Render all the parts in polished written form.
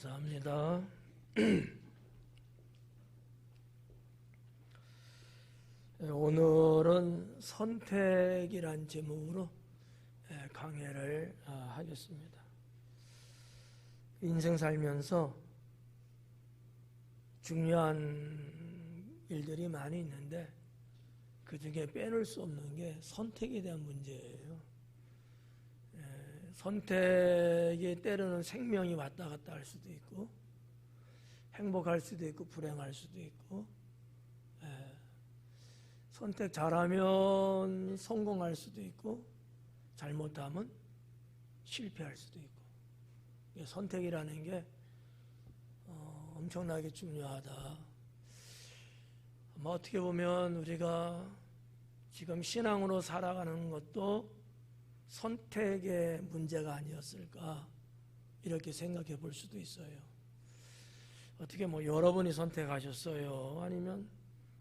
감사합니다. 오늘은 선택이란 제목으로 강의를 하겠습니다. 인생 살면서 중요한 일들이 많이 있는데 그 중에 빼놓을 수 없는 게 선택에 대한 문제예요. 선택이 때로는 생명이 왔다 갔다 할 수도 있고 행복할 수도 있고 불행할 수도 있고 선택 잘하면 성공할 수도 있고 잘못하면 실패할 수도 있고 선택이라는 게 엄청나게 중요하다. 어떻게 보면 우리가 지금 신앙으로 살아가는 것도 선택의 문제가 아니었을까 이렇게 생각해 볼 수도 있어요. 어떻게 여러분이 선택하셨어요? 아니면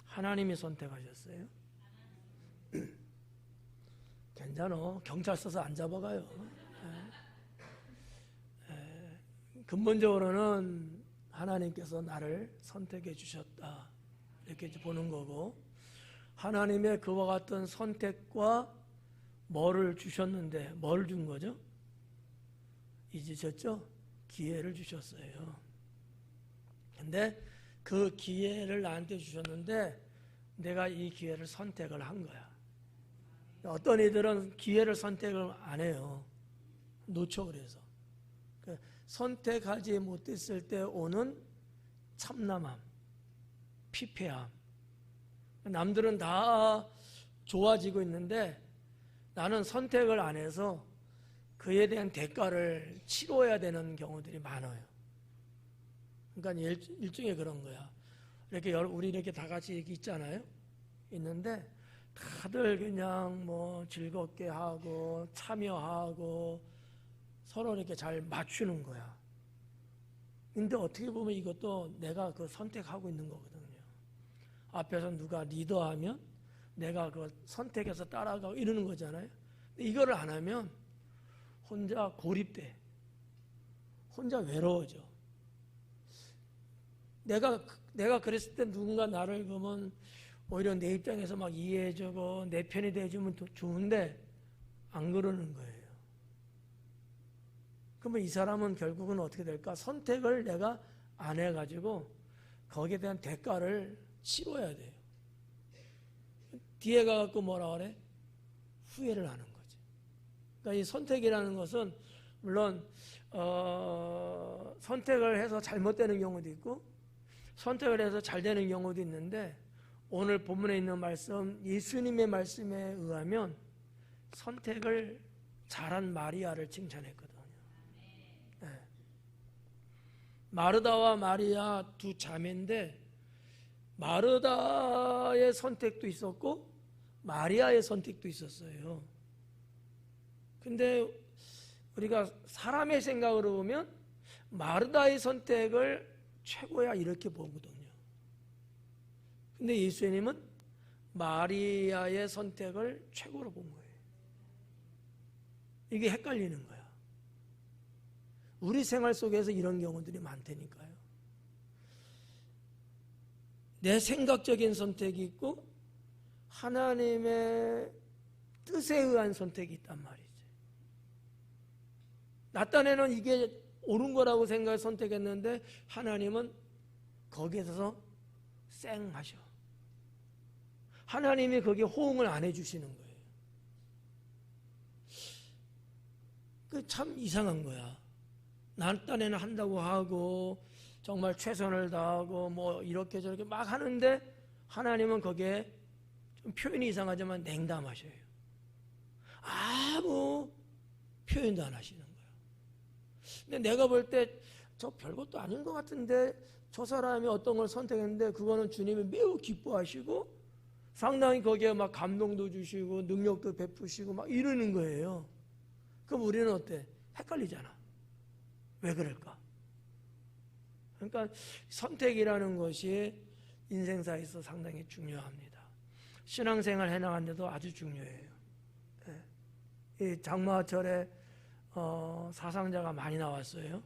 하나님이 선택하셨어요? 괜찮아. 경찰서서 안 잡아가요. 근본적으로는 하나님께서 나를 선택해 주셨다 이렇게 보는 거고, 하나님의 그와 같은 선택과 뭐를 주셨는데 뭘 준 거죠? 잊으셨죠? 기회를 주셨어요. 근데 그 기회를 나한테 주셨는데 내가 이 기회를 선택을 한 거야. 어떤 이들은 기회를 선택을 안 해요. 놓쳐. 그래서 선택하지 못했을 때 오는 참남함, 피폐함. 남들은 다 좋아지고 있는데 나는 선택을 안 해서 그에 대한 대가를 치러야 되는 경우들이 많아요. 그러니까 일종의 그런 거야. 이렇게 우리 이렇게 다 같이 이렇게 있잖아요. 있는데 다들 그냥 즐겁게 하고 참여하고 서로 이렇게 잘 맞추는 거야. 근데 어떻게 보면 이것도 내가 그 선택하고 있는 거거든요. 앞에서 누가 리더하면 내가 그 선택해서 따라가고 이러는 거잖아요. 근데 이거를 안 하면 혼자 고립돼. 혼자 외로워져. 내가 그랬을 때 누군가 나를 그러면 오히려 내 입장에서 막 이해해주고 내 편이 돼주면 좋은데 안 그러는 거예요. 그러면 이 사람은 결국은 어떻게 될까? 선택을 내가 안 해가지고 거기에 대한 대가를 치러야 돼요. 뒤에 가갖고 뭐라 그래? 후회를 하는 거지. 그러니까 이 선택이라는 것은 물론 선택을 해서 잘못되는 경우도 있고 선택을 해서 잘 되는 경우도 있는데, 오늘 본문에 있는 말씀, 예수님의 말씀에 의하면 선택을 잘한 마리아를 칭찬했거든요. 네. 마르다와 마리아 두 자매인데 마르다의 선택도 있었고 마리아의 선택도 있었어요. 근데 우리가 사람의 생각으로 보면 마르다의 선택을 최고야 이렇게 보거든요. 근데 예수님은 마리아의 선택을 최고로 본 거예요. 이게 헷갈리는 거야. 우리 생활 속에서 이런 경우들이 많다니까요. 내 생각적인 선택이 있고 하나님의 뜻에 의한 선택이 있단 말이지. 나 딴에는 이게 옳은 거라고 생각해서 선택했는데 하나님은 거기에서 쌩 하셔. 하나님이 거기에 호응을 안 해주시는 거예요. 그 참 이상한 거야. 나 딴에는 한다고 하고 정말 최선을 다하고 이렇게 저렇게 막 하는데 하나님은 거기에 좀 표현이 이상하지만 냉담하셔요. 아무 표현도 안 하시는 거예요. 근데 내가 볼 때 저 별것도 아닌 것 같은데 저 사람이 어떤 걸 선택했는데 그거는 주님이 매우 기뻐하시고 상당히 거기에 막 감동도 주시고 능력도 베푸시고 막 이러는 거예요. 그럼 우리는 어때? 헷갈리잖아. 왜 그럴까? 그러니까 선택이라는 것이 인생사에서 상당히 중요합니다. 신앙생활 해나가는데도 아주 중요해요. 이 장마철에 사상자가 많이 나왔어요.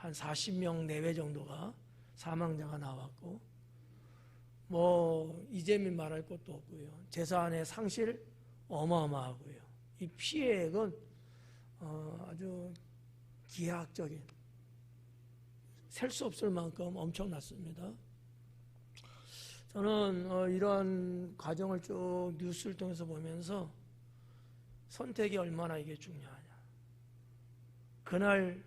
한 40명 내외 정도가 사망자가 나왔고, 뭐 이재민 말할 것도 없고요. 재산의 상실 어마어마하고요. 이 피해액은 아주 기하학적인, 셀 수 없을 만큼 엄청났습니다. 저는 이러한 과정을 쭉 뉴스를 통해서 보면서 선택이 얼마나 이게 중요하냐. 그날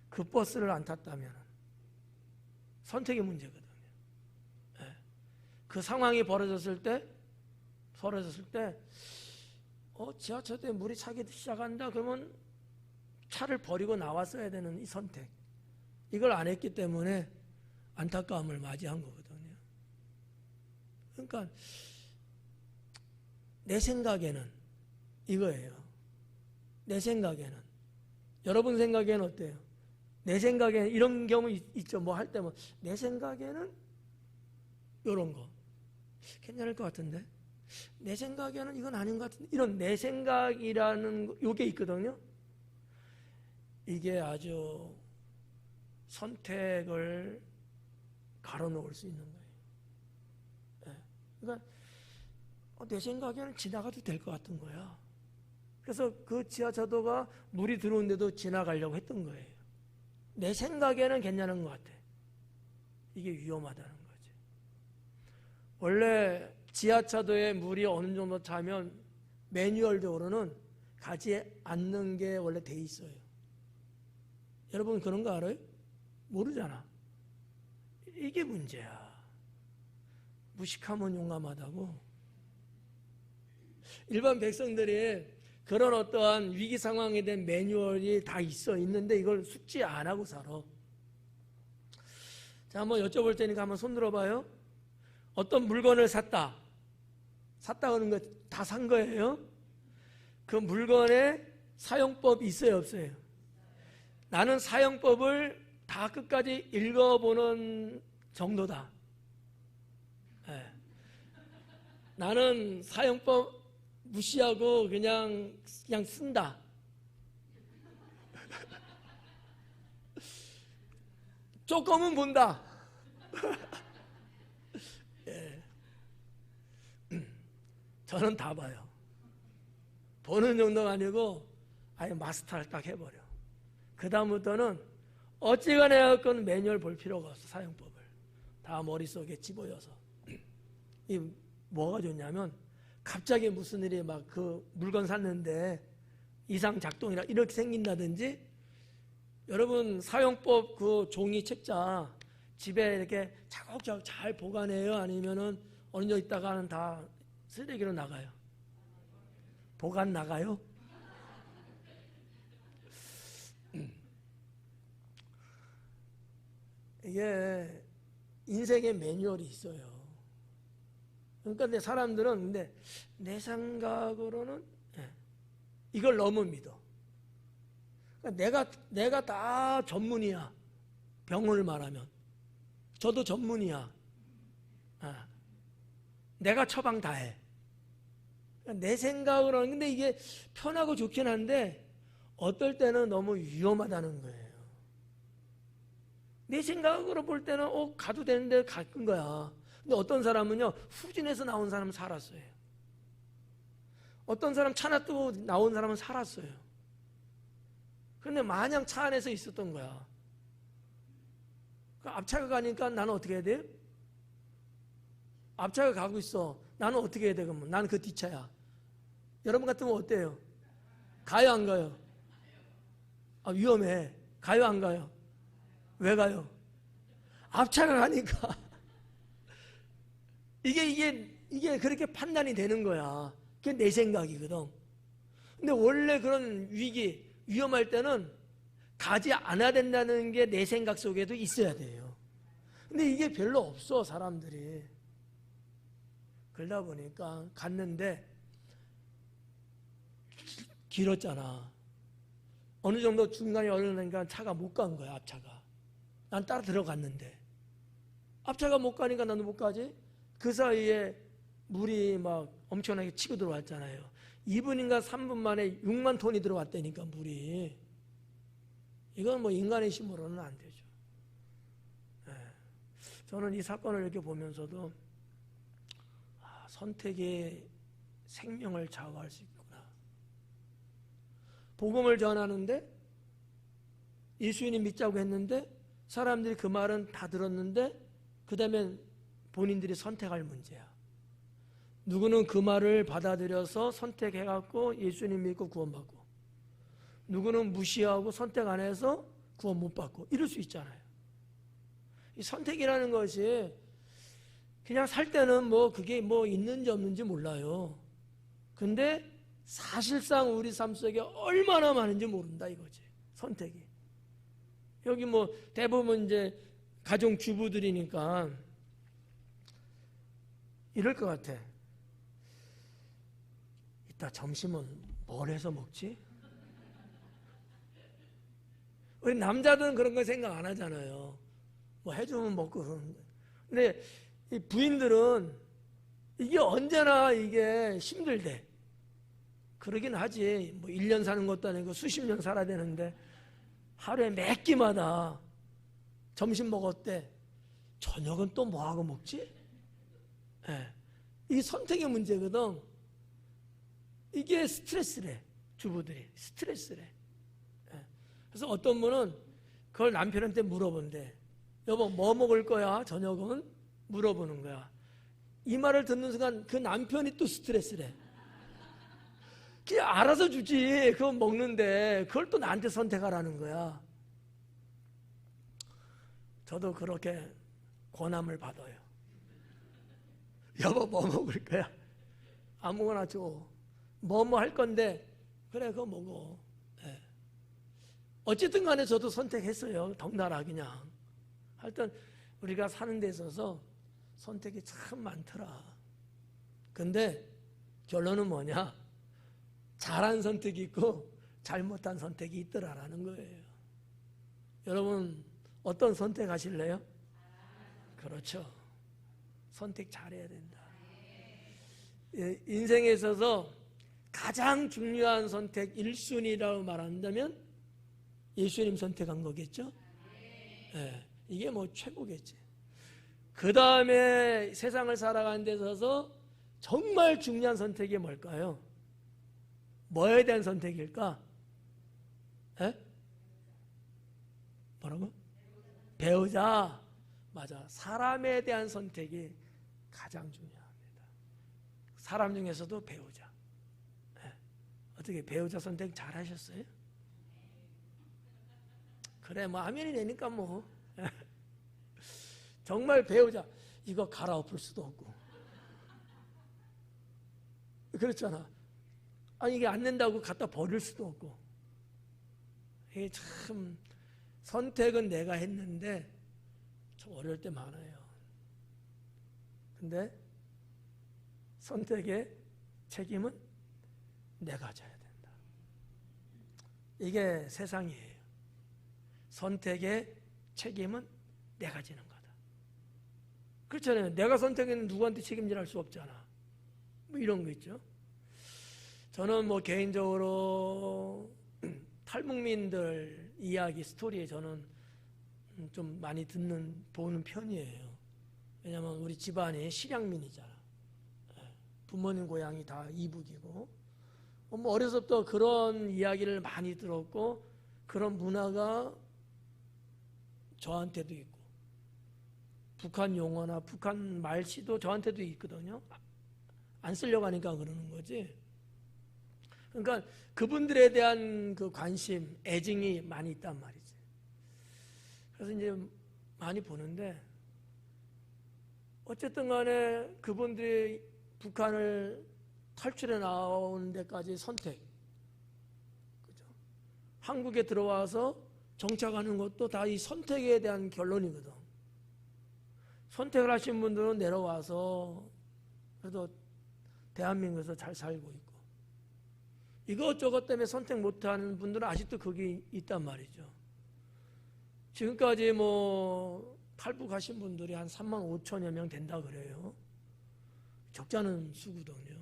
그 버스를 안 탔다면 선택의 문제거든요. 그 상황이 벌어졌을 때 지하철에 물이 차기 시작한다 그러면 차를 버리고 나왔어야 되는 이 선택, 이걸 안 했기 때문에 안타까움을 맞이한 거거든요. 그러니까 내 생각에는 이거예요. 내 생각에는, 여러분 생각에는 어때요? 내 생각에는 이런 경우 있죠. 뭐 할 때 뭐 내 생각에는 이런 거 괜찮을 것 같은데, 내 생각에는 이건 아닌 것 같은데, 이런 내 생각이라는 요게 있거든요. 이게 아주 선택을 가로놓을 수 있는 거예요. 그러니까 내 생각에는 지나가도 될 것 같은 거야. 그래서 그 지하차도가 물이 들어오는데도 지나가려고 했던 거예요. 내 생각에는 괜찮은 것 같아. 이게 위험하다는 거지. 원래 지하차도에 물이 어느 정도 차면 매뉴얼적으로는 가지 않는 게 원래 돼 있어요. 여러분 그런 거 알아요? 모르잖아. 이게 문제야. 무식하면 용감하다고. 일반 백성들이 그런 어떠한 위기 상황에 대한 매뉴얼이 다 있는데 이걸 숙지 안 하고 살아. 자, 한번 여쭤볼 테니까 한번 손 들어봐요. 어떤 물건을 샀다 그러는 거 다 산 거예요. 그 물건에 사용법이 있어요, 없어요? 나는 사용법을 다 끝까지 읽어보는 정도다. 나는 사용법 무시하고 그냥 쓴다. 조금은 본다. 예. 저는 다 봐요. 보는 정도가 아니고 아예 마스터를 딱 해버려. 그 다음부터는 어찌간에 그건 매뉴얼 볼 필요가 없어. 사용법을 다 머릿속에 집어여서. 이 뭐가 좋냐면 갑자기 무슨 일이 막 그 물건 샀는데 이상 작동이나 이렇게 생긴다든지, 여러분 사용법 그 종이 책자 집에 이렇게 차곡차곡 잘 보관해요? 아니면은 어느 정도 있다가는 다 쓰레기로 나가요? 보관 나가요? 이게 인생의 매뉴얼이 있어요. 그러니까 근데 사람들은 근데 내 생각으로는 이걸 너무 믿어. 그러니까 내가 다 전문이야. 병원을 말하면 저도 전문이야. 내가 처방 다 해. 그러니까 내 생각으로는, 근데 이게 편하고 좋긴 한데 어떨 때는 너무 위험하다는 거예요. 내 생각으로 볼 때는 가도 되는데 가는 거야. 근데 어떤 사람은요, 후진에서 나온 사람은 살았어요. 어떤 사람 차 놔두고 나온 사람은 살았어요. 그런데 마냥 차 안에서 있었던 거야. 앞차가 가니까 나는 어떻게 해야 돼? 앞차가 가고 있어. 나는 어떻게 해야 돼? 그러면 나는 그 뒷차야. 여러분 같으면 어때요? 가요 안 가요? 위험해. 가요 안 가요? 왜 가요? 앞차가 가니까. 이게 그렇게 판단이 되는 거야. 그게 내 생각이거든. 근데 원래 그런 위험할 때는 가지 않아야 된다는 게 내 생각 속에도 있어야 돼요. 근데 이게 별로 없어, 사람들이. 그러다 보니까 갔는데 길었잖아. 어느 정도 중간에 어려우니까 차가 못 간 거야, 앞차가. 난 따라 들어갔는데 앞차가 못 가니까 나도 못 가지. 그 사이에 물이 막 엄청나게 치고 들어왔잖아요. 2분인가 3분 만에 6만 톤이 들어왔다니까, 물이. 이건 뭐 인간의 힘으로는 해서는 안 되죠. 예. 저는 이 사건을 이렇게 보면서도 선택이 생명을 좌우할 수 있구나. 복음을 전하는데 예수님 믿자고 했는데 사람들이 그 말은 다 들었는데 그 다음엔 본인들이 선택할 문제야. 누구는 그 말을 받아들여서 선택해갖고 예수님 믿고 구원받고, 누구는 무시하고 선택 안 해서 구원 못 받고, 이럴 수 있잖아요. 이 선택이라는 것이 그냥 살 때는 뭐 그게 뭐 있는지 없는지 몰라요. 근데 사실상 우리 삶 속에 얼마나 많은지 모른다 이거지, 선택이. 여기 뭐 대부분 이제 가정 주부들이니까 이럴 것 같아. 이따 점심은 뭘 해서 먹지? 우리 남자들은 그런 거 생각 안 하잖아요. 뭐 해주면 먹고 그러는데. 근데 이 부인들은 이게 언제나 이게 힘들대. 그러긴 하지. 뭐 1년 사는 것도 아니고 수십 년 살아야 되는데 하루에 몇 끼마다 점심 먹었대. 저녁은 또 뭐하고 먹지? 네. 이게 선택의 문제거든. 이게 스트레스래. 주부들이 스트레스래. 네. 그래서 어떤 분은 그걸 남편한테 물어본대. 여보 뭐 먹을 거야 저녁은? 물어보는 거야. 이 말을 듣는 순간 그 남편이 또 스트레스래. 그냥 알아서 주지. 그거 먹는데 그걸 또 나한테 선택하라는 거야. 저도 그렇게 권함을 받아요. 여보 뭐 먹을 거야? 아무거나 줘. 뭐 할 건데 그래 그거 먹어. 네. 어쨌든 간에 저도 선택했어요. 덩달아 그냥. 하여튼 우리가 사는 데 있어서 선택이 참 많더라. 근데 결론은 뭐냐? 잘한 선택이 있고 잘못한 선택이 있더라라는 거예요. 여러분 어떤 선택 하실래요? 그렇죠. 선택 잘해야 된다. 인생에 있어서 가장 중요한 선택 1순위라고 말한다면 예수님 선택한 거겠죠? 네, 이게 뭐 최고겠지. 그 다음에 세상을 살아가는 데 있어서 정말 중요한 선택이 뭘까요? 뭐에 대한 선택일까? 에? 뭐라고? 배우자. 맞아. 사람에 대한 선택이 가장 중요합니다. 사람 중에서도 배우자. 에. 어떻게 배우자 선택 잘 하셨어요? 그래 뭐 아멘이 되니까 뭐. 정말 배우자. 이거 갈아엎을 수도 없고. 그렇잖아. 아니 이게 안 된다고 갖다 버릴 수도 없고. 이게 참 선택은 내가 했는데 참 어려울 때 많아요. 근데 선택의 책임은 내가 져야 된다. 이게 세상이에요. 선택의 책임은 내가 지는 거다. 그렇잖아요. 내가 선택했는데 누구한테 책임질할 수 없잖아. 뭐 이런 거 있죠. 저는 뭐 개인적으로 탈북민들 이야기 스토리에 저는 좀 많이 보는 편이에요. 왜냐하면 우리 집안이 실향민이잖아. 부모님 고향이 다 이북이고 뭐 어려서부터 그런 이야기를 많이 들었고 그런 문화가 저한테도 있고 북한 용어나 북한 말씨도 저한테도 있거든요. 안 쓰려고 하니까 그러는 거지. 그러니까 그분들에 대한 그 관심, 애증이 많이 있단 말이지. 그래서 이제 많이 보는데 어쨌든 간에 그분들이 북한을 탈출해 나오는 데까지 선택. 그죠? 한국에 들어와서 정착하는 것도 다 이 선택에 대한 결론이거든. 선택을 하신 분들은 내려와서 그래도 대한민국에서 잘 살고 있고 이것저것 때문에 선택 못하는 분들은 아직도 거기 있단 말이죠. 지금까지 뭐 탈북하신 분들이 한 3만 5천여 명 된다 그래요. 적지 않은 수거든요.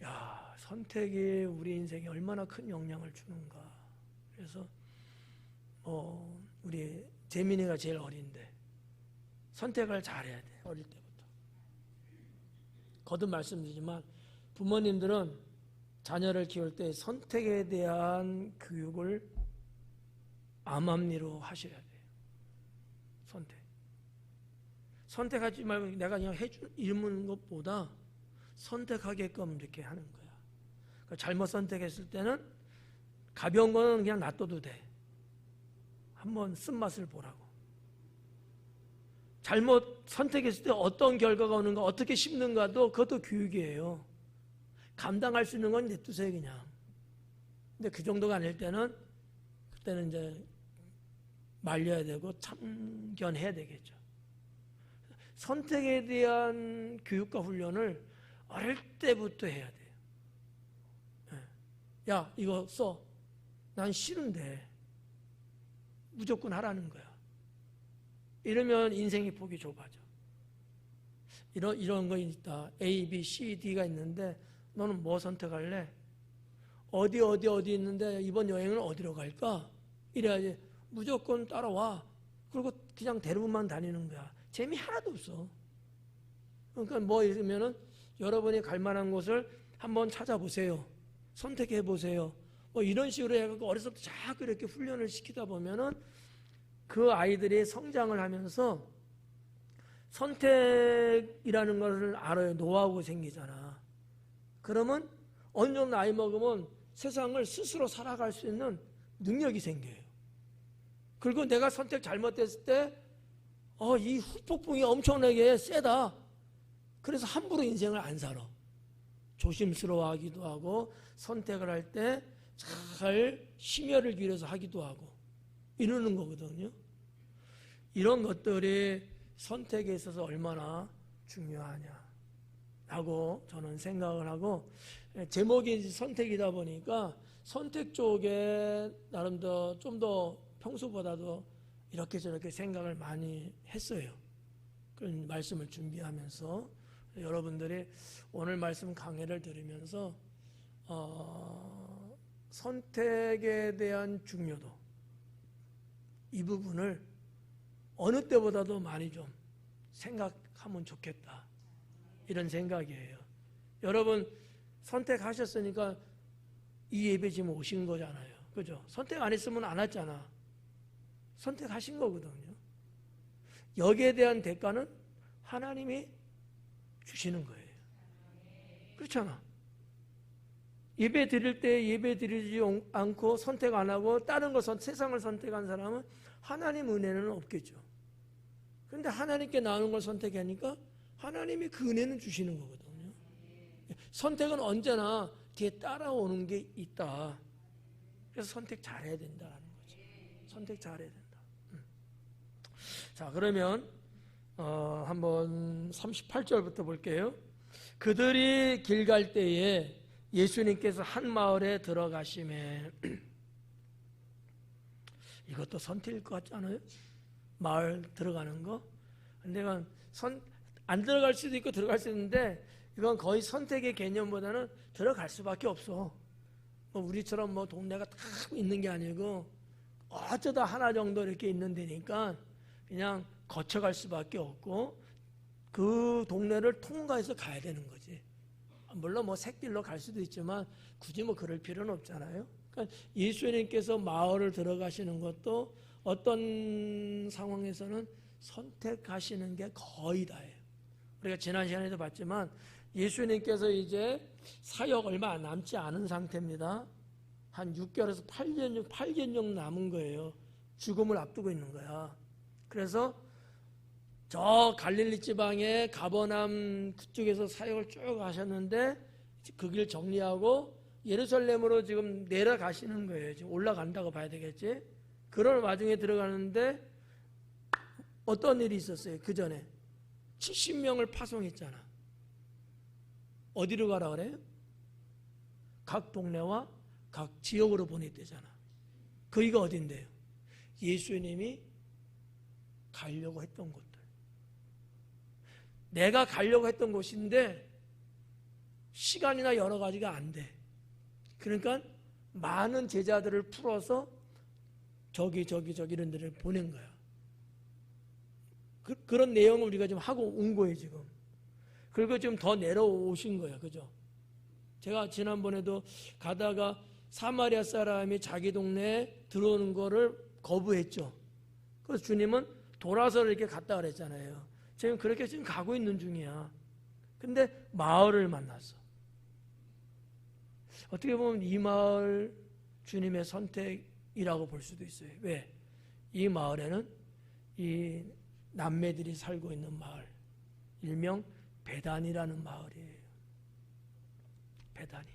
야, 선택이 우리 인생에 얼마나 큰 영향을 주는가. 그래서 우리 재민이가 제일 어린데 선택을 잘해야 돼. 어릴 때부터. 거듭 말씀드리지만 부모님들은 자녀를 키울 때 선택에 대한 교육을 암암리로 하셔야 돼요. 선택하지 말고 내가 그냥 이러는 것보다 선택하게끔 이렇게 하는 거야. 그러니까 잘못 선택했을 때는 가벼운 거는 그냥 놔둬도 돼. 한번 쓴맛을 보라고. 잘못 선택했을 때 어떤 결과가 오는가, 어떻게 심는가도 그것도 교육이에요. 감당할 수 있는 건 냅두세요 그냥. 근데 그 정도가 아닐 때는 그때는 이제 말려야 되고 참견해야 되겠죠. 선택에 대한 교육과 훈련을 어릴 때부터 해야 돼요. 야, 이거 써. 난 싫은데 무조건 하라는 거야. 이러면 인생의 폭이 좁아져. 이런 거 있다. A, B, C, D가 있는데 너는 뭐 선택할래? 어디 있는데 이번 여행은 어디로 갈까? 이래야지. 무조건 따라와. 그리고 그냥 대부분만 다니는 거야. 재미 하나도 없어. 그러니까 뭐 있으면은 여러분이 갈 만한 곳을 한번 찾아보세요. 선택해 보세요. 뭐 이런 식으로 해갖고 어려서부터 자꾸 이렇게 훈련을 시키다 보면은 그 아이들이 성장을 하면서 선택이라는 것을 알아요. 노하우가 생기잖아. 그러면 어느 정도 나이 먹으면 세상을 스스로 살아갈 수 있는 능력이 생겨요. 그리고 내가 선택 잘못됐을 때 이 후폭풍이 엄청나게 세다. 그래서 함부로 인생을 안 살아. 조심스러워하기도 하고 선택을 할 때 잘 심혈을 기울여서 하기도 하고 이러는 거거든요. 이런 것들이 선택에 있어서 얼마나 중요하냐라고 저는 생각을 하고, 제목이 선택이다 보니까 선택 쪽에 나름대로 좀 더 평소보다도 이렇게 저렇게 생각을 많이 했어요. 그런 말씀을 준비하면서 여러분들이 오늘 말씀 강해를 들으면서 선택에 대한 중요도, 이 부분을 어느 때보다도 많이 좀 생각하면 좋겠다, 이런 생각이에요. 여러분 선택하셨으니까 이 예배 지금 오신 거잖아요. 그죠? 선택 안 했으면 안 왔잖아. 선택하신 거거든요. 여기에 대한 대가는 하나님이 주시는 거예요. 그렇잖아. 예배 드릴 때 예배 드리지 않고 선택 안 하고 다른 거 세상을 선택한 사람은 하나님 은혜는 없겠죠. 그런데 하나님께 나오는 걸 선택하니까 하나님이 그 은혜는 주시는 거거든요. 선택은 언제나 뒤에 따라오는 게 있다. 그래서 선택 잘해야 된다는 거죠. 선택 잘해야 된다. 자, 그러면 한번 38절부터 볼게요. 그들이 길 갈 때에 예수님께서 한 마을에 들어가시매. 이것도 선택일 것 같지 않아요? 마을 들어가는 거. 근데 이건 안 들어갈 수도 있고 들어갈 수 있는데 이건 거의 선택의 개념보다는 들어갈 수밖에 없어. 뭐 우리처럼 뭐 동네가 딱 있는 게 아니고 어쩌다 하나 정도 이렇게 있는 데니까 그냥 거쳐갈 수밖에 없고 그 동네를 통과해서 가야 되는 거지. 물론 뭐 샛길로 갈 수도 있지만 굳이 뭐 그럴 필요는 없잖아요. 그러니까 예수님께서 마을을 들어가시는 것도 어떤 상황에서는 선택하시는 게 거의 다예요. 우리가 지난 시간에도 봤지만 예수님께서 이제 사역 얼마 남지 않은 상태입니다. 한 6개월에서 8년 정도 남은 거예요. 죽음을 앞두고 있는 거야. 그래서 저 갈릴리 지방의 가버나움 그쪽에서 사역을 쭉 하셨는데 그 길 정리하고 예루살렘으로 지금 내려가시는 거예요. 지금 올라간다고 봐야 되겠지. 그런 와중에 들어가는데 어떤 일이 있었어요? 그 전에 70명을 파송했잖아. 어디로 가라 그래요? 각 동네와 각 지역으로 보냈대잖아. 거기가 어딘데요? 예수님이 가려고 했던 곳들. 내가 가려고 했던 곳인데 시간이나 여러 가지가 안 돼. 그러니까 많은 제자들을 풀어서 저기 이런 데를 보낸 거야. 그런 내용을 우리가 좀 하고 온 거예요, 지금. 그리고 좀 더 내려오신 거예요. 그죠? 제가 지난번에도 가다가 사마리아 사람이 자기 동네에 들어오는 거를 거부했죠. 그래서 주님은 돌아서 이렇게 갔다 그랬잖아요. 지금 그렇게 지금 가고 있는 중이야. 근데 마을을 만났어. 어떻게 보면 이 마을 주님의 선택이라고 볼 수도 있어요. 왜? 이 마을에는 이 남매들이 살고 있는 마을, 일명 베단이라는 마을이에요. 베다니.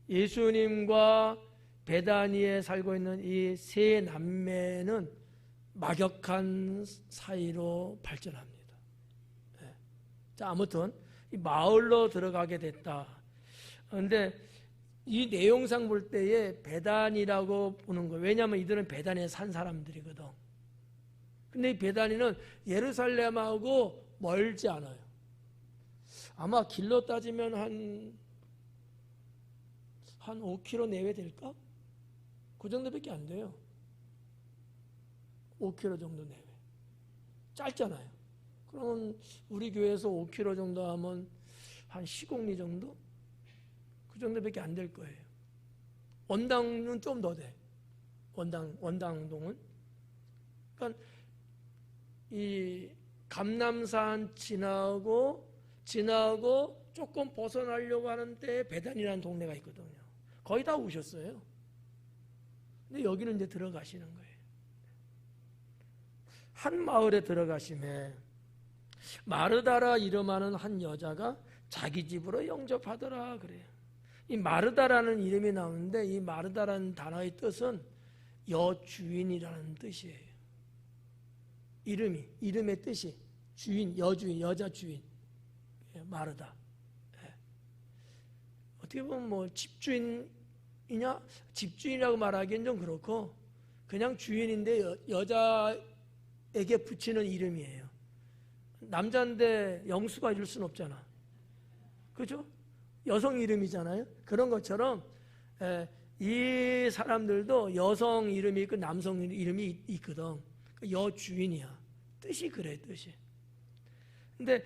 예수님과 베다니에 살고 있는 이 세 남매는 막역한 사이로 발전합니다. 네. 자, 아무튼 이 마을로 들어가게 됐다. 그런데 이 내용상 볼 때에 베단이라고 보는 거예요. 왜냐하면 이들은 베단에 산 사람들이거든. 근데 이 베다니는 예루살렘하고 멀지 않아요. 아마 길로 따지면 한 5km 내외 될까? 그 정도밖에 안 돼요. 5km 정도 내외. 짧잖아요. 그러면 우리 교회에서 5km 정도 하면 한 10공리 정도? 그 정도밖에 안 될 거예요. 원당은 좀 더 돼. 원당동은. 그러니까 이 감남산 지나고 조금 벗어나려고 하는데 베단이라는 동네가 있거든요. 거의 다 오셨어요. 근데 여기는 이제 들어가시는 거예요. 한 마을에 들어가심에 마르다라 이름하는 한 여자가 자기 집으로 영접하더라 그래요. 이 마르다라는 이름이 나오는데 이 마르다라는 단어의 뜻은 여주인이라는 뜻이에요. 이름의 뜻이 주인, 여주인, 여자 주인. 마르다. 어떻게 보면 뭐 집주인이냐? 집주인이라고 말하기엔 좀 그렇고 그냥 주인인데 여자에게 붙이는 이름이에요. 남자인데 영수가 일 수는 없잖아. 그죠? 여성 이름이잖아요. 그런 것처럼 이 사람들도 여성 이름이 있고 남성 이름이 있거든. 여주인이야. 뜻이 그래, 뜻이. 근데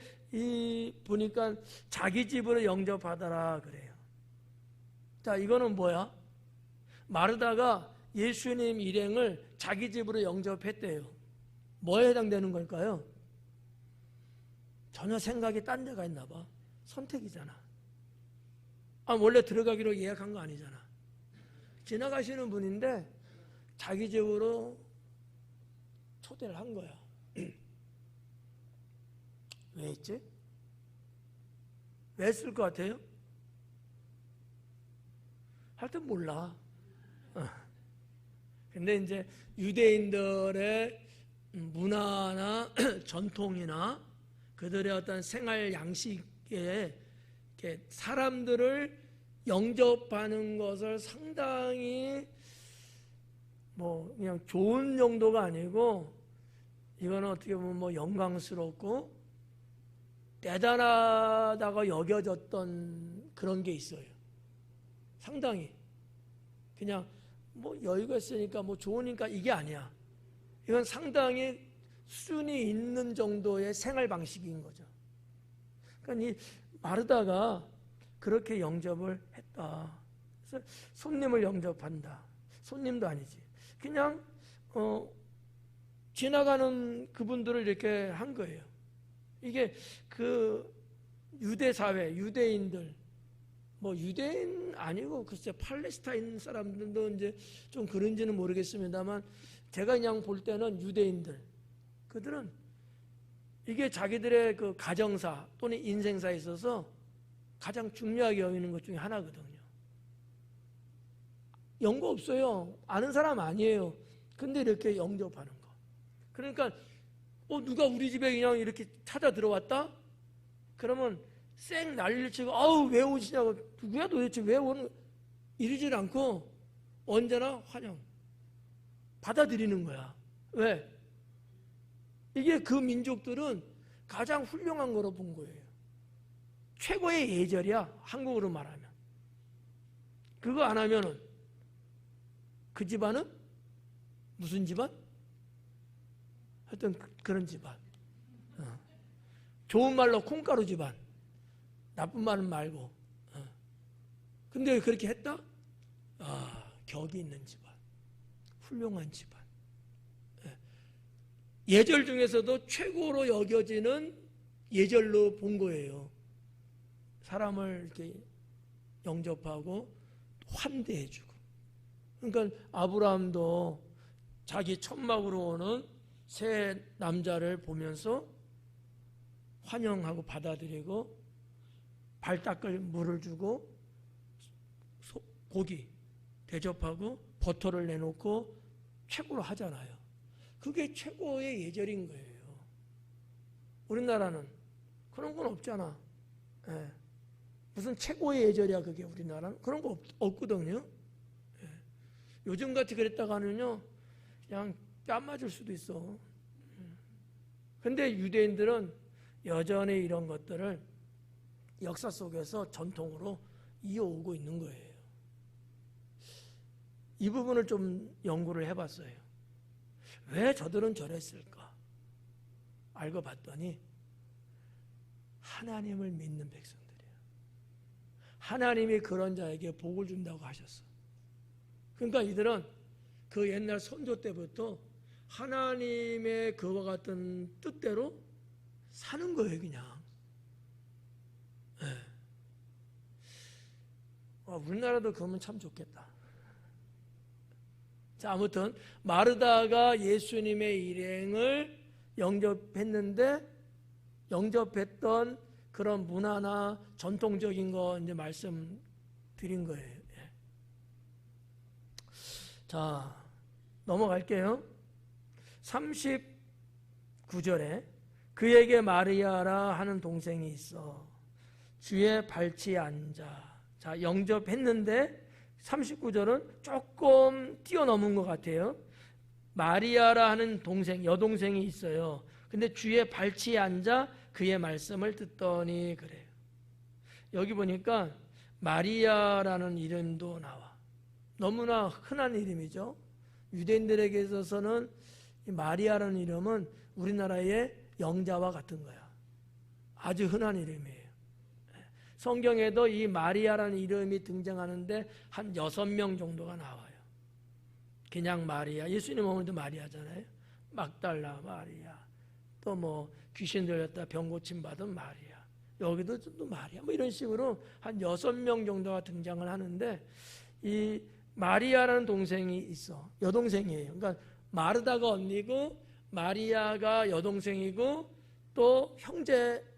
보니까 자기 집으로 영접하더라 그래요. 자, 이거는 뭐야? 마르다가 예수님 일행을 자기 집으로 영접했대요. 뭐에 해당되는 걸까요? 전혀 생각이 딴 데가 있나 봐. 선택이잖아. 원래 들어가기로 예약한 거 아니잖아. 지나가시는 분인데 자기 집으로 초대를 한 거야. 왜 했지? 왜 했을 것 같아요? 하여튼 몰라. 근데 이제 유대인들의 문화나 전통이나 그들의 어떤 생활 양식에 사람들을 영접하는 것을 상당히 뭐 그냥 좋은 정도가 아니고 이거는 어떻게 보면 뭐 영광스럽고 대단하다고 여겨졌던 그런 게 있어요. 상당히 그냥 뭐 여유가 있으니까 뭐 좋으니까 이게 아니야. 이건 상당히 수준이 있는 정도의 생활 방식인 거죠. 그러니까 이 마르다가 그렇게 영접을 했다. 그래서 손님을 영접한다. 손님도 아니지. 그냥 지나가는 그분들을 이렇게 한 거예요. 이게 그 유대 사회, 유대인들, 뭐 유대인 아니고 글쎄 팔레스타인 사람들도 이제 좀 그런지는 모르겠습니다만 제가 그냥 볼 때는 유대인들, 그들은 이게 자기들의 그 가정사 또는 인생사에 있어서 가장 중요하게 여기는 것 중에 하나거든요. 연고 없어요. 아는 사람 아니에요. 근데 이렇게 영접하는 거. 그러니까 누가 우리 집에 그냥 이렇게 찾아 들어왔다? 그러면 쌩 난리를 치고 아우 왜 오시냐고, 누구야 도대체 왜 오는, 이러질 않고 언제나 환영 받아들이는 거야. 왜? 이게 그 민족들은 가장 훌륭한 거로 본 거예요. 최고의 예절이야, 한국어로 말하면. 그거 안 하면은 그 집안은 무슨 집안? 하여튼 그런 집안. 좋은 말로 콩가루 집안. 나쁜 말은 말고. 근데 그렇게 했다? 격이 있는 집안. 훌륭한 집안. 예절 중에서도 최고로 여겨지는 예절로 본 거예요. 사람을 이렇게 영접하고 환대해주고. 그러니까 아브라함도 자기 천막으로 오는 새 남자를 보면서 환영하고 받아들이고 발 닦을 물을 주고 고기 대접하고 버터를 내놓고 최고로 하잖아요. 그게 최고의 예절인 거예요. 우리나라는 그런 건 없잖아. 예. 무슨 최고의 예절이야 그게 우리나라는? 그런 거 없거든요. 예. 요즘같이 그랬다가는요 그냥 뺨 맞을 수도 있어. 근데 유대인들은 여전히 이런 것들을 역사 속에서 전통으로 이어오고 있는 거예요. 이 부분을 좀 연구를 해봤어요. 왜 저들은 저랬을까? 알고 봤더니 하나님을 믿는 백성들이에요. 하나님이 그런 자에게 복을 준다고 하셨어. 그러니까 이들은 그 옛날 선조 때부터 하나님의 그와 같은 뜻대로 사는 거예요, 그냥. 네. 우리나라도 그러면 참 좋겠다. 자, 아무튼 마르다가 예수님의 일행을 영접했는데 영접했던 그런 문화나 전통적인 거 이제 말씀드린 거예요. 자, 넘어갈게요. 39절에 그에게 마리아라 하는 동생이 있어 주의 발치에 앉아. 자, 영접했는데 39절은 조금 뛰어넘은 것 같아요. 마리아라 하는 동생, 여동생이 있어요. 근데 주의 발치에 앉아 그의 말씀을 듣더니 그래요. 여기 보니까 마리아라는 이름도 나와. 너무나 흔한 이름이죠. 유대인들에게 있어서는 이 마리아라는 이름은 우리나라의 영자와 같은 거야. 아주 흔한 이름이에요. 성경에도 이 마리아라는 이름이 등장하는데 한 6명 정도가 나와요. 그냥 마리아, 예수님 어머니도 마리아잖아요. 막달라 마리아, 또 뭐 귀신 들렸다 병 고침 받은 마리아, 여기도 또 마리아, 뭐 이런 식으로 한 6명 정도가 등장을 하는데 이 마리아라는 동생이 있어. 여동생이에요. 그러니까 마르다가 언니고 마리아가 여동생이고 또 형제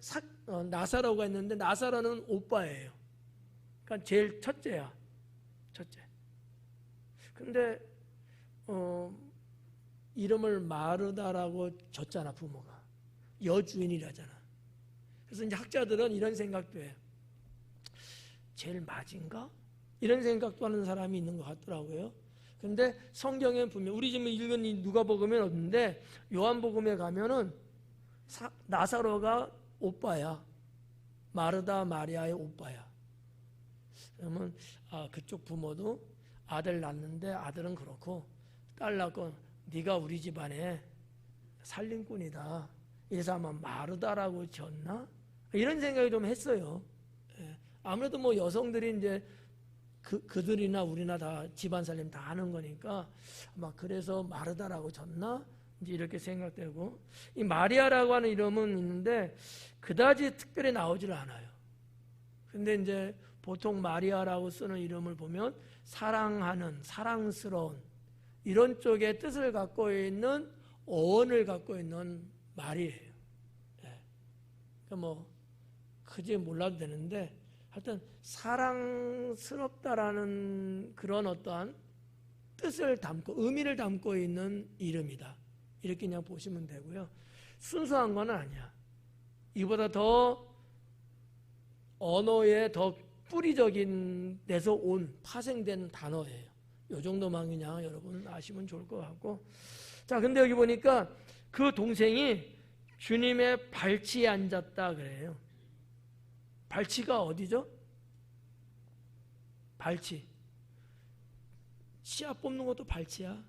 나사로가 있는데 나사로는 오빠예요. 그러니까 제일 첫째야. 첫째. 근데 이름을 마르다라고 줬잖아, 부모가. 여주인이라잖아. 그래서 이제 학자들은 이런 생각도 해요. 제일 맞은가? 이런 생각도 하는 사람이 있는 것 같더라고요. 근데 성경에 보면 우리 지금 읽은 이 누가복음에 없는데 요한복음에 가면은 나사로가 오빠야. 마르다 마리아의 오빠야. 그러면 그쪽 부모도 아들 낳는데 아들은 그렇고 딸 낳고 네가 우리 집안에 살림꾼이다. 이래서 아마 마르다라고 지었나? 이런 생각이 좀 했어요. 아무래도 뭐 여성들이 이제 그들이나 우리나 다 집안 살림 다 하는 거니까 아마 그래서 마르다라고 졌나? 이제 이렇게 생각되고, 이 마리아라고 하는 이름은 있는데 그다지 특별히 나오질 않아요. 근데 이제 보통 마리아라고 쓰는 이름을 보면 사랑하는, 사랑스러운 이런 쪽의 뜻을 갖고 있는 어원을 갖고 있는 말이에요. 그러니까 뭐 크게 몰라도 되는데 하여튼 사랑스럽다라는 그런 어떠한 뜻을 담고 의미를 담고 있는 이름이다. 이렇게 그냥 보시면 되고요. 순수한 건 아니야. 이보다 더 언어에 더 뿌리적인 데서 온 파생된 단어예요. 이 정도만 그냥 여러분 아시면 좋을 것 같고. 자, 근데 여기 보니까 그 동생이 주님의 발치에 앉았다 그래요. 발치가 어디죠? 발치. 씨앗 뽑는 것도 발치야.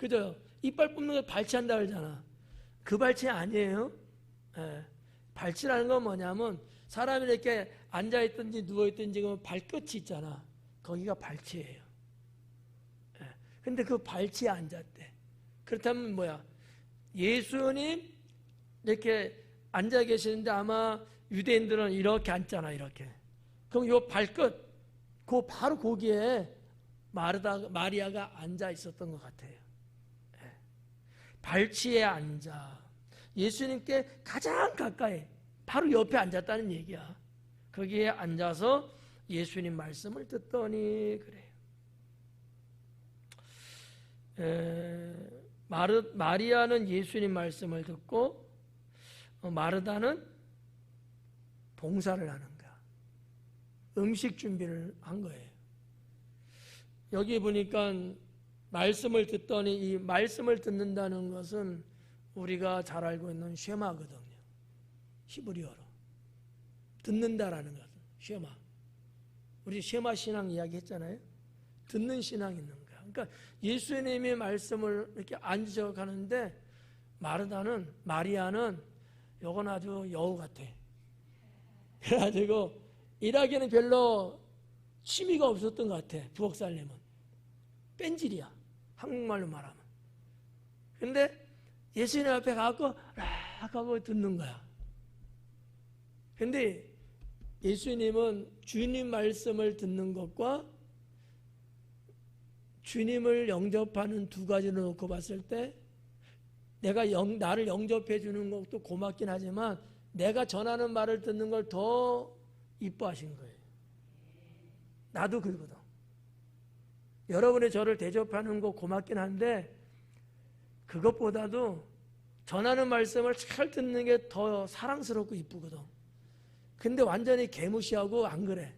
그죠? 이빨 뽑는 걸 발치한다 그러잖아. 그 발치 아니에요. 예. 발치라는 건 뭐냐면 사람이 이렇게 앉아있든지 누워있든지 그 발끝이 있잖아. 거기가 발치예요. 예. 근데 그 발치에 앉았대. 그렇다면 뭐야? 예수님 이렇게 앉아 계시는데 아마 유대인들은 이렇게 앉잖아, 이렇게. 그럼 요 발끝, 바로 거기에 마리아가 앉아 있었던 것 같아요. 예. 발치에 앉아 예수님께 가장 가까이 바로 옆에 앉았다는 얘기야. 거기에 앉아서 예수님 말씀을 듣더니 그래요. 마리아는 예수님 말씀을 듣고 마르다는 봉사를 하는 거야. 음식 준비를 한 거예요. 여기 보니까 말씀을 듣더니 이 말씀을 듣는다는 것은 우리가 잘 알고 있는 쉐마거든요. 히브리어로 듣는다라는 것은 쉐마. 우리 쉐마 신앙 이야기 했잖아요. 듣는 신앙이 있는 거야. 그러니까 예수님의 말씀을 이렇게 앉아 가는데 마리아는 요건 아주 여우 같아. 그래가지고 일하기는 별로 취미가 없었던 것 같아. 부엌 살림은 뺀질이야, 한국말로 말하면. 근데 예수님 앞에 가고 락 하고 듣는 거야. 근데 예수님은 주님 말씀을 듣는 것과 주님을 영접하는 두 가지를 놓고 봤을 때 나를 영접해 주는 것도 고맙긴 하지만 내가 전하는 말을 듣는 걸 더 이뻐하신 거예요. 나도 그러거든. 여러분이 저를 대접하는 거 고맙긴 한데 그것보다도 전하는 말씀을 잘 듣는 게 더 사랑스럽고 이쁘거든. 근데 완전히 개무시하고 안 그래.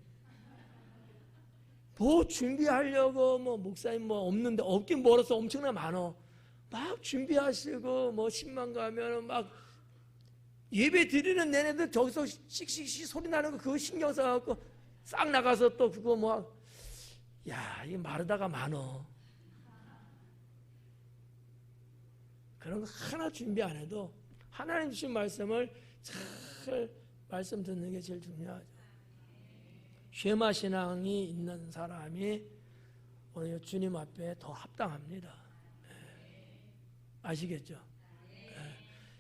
뭐 준비하려고 목사님 없는데 없긴 멀어서 엄청나 많어. 막 준비하시고 10만 가면 막 예배 드리는 내내들 저기서 씩씩씩 소리 나는 거 그거 신경 써갖고 싹 나가서 또 그거 이 마르다가 많어. 그런 거 하나 준비 안 해도 하나님 주신 말씀을 잘 말씀 듣는 게 제일 중요하죠. 쉐마 신앙이 있는 사람이 오늘 주님 앞에 더 합당합니다. 아시겠죠?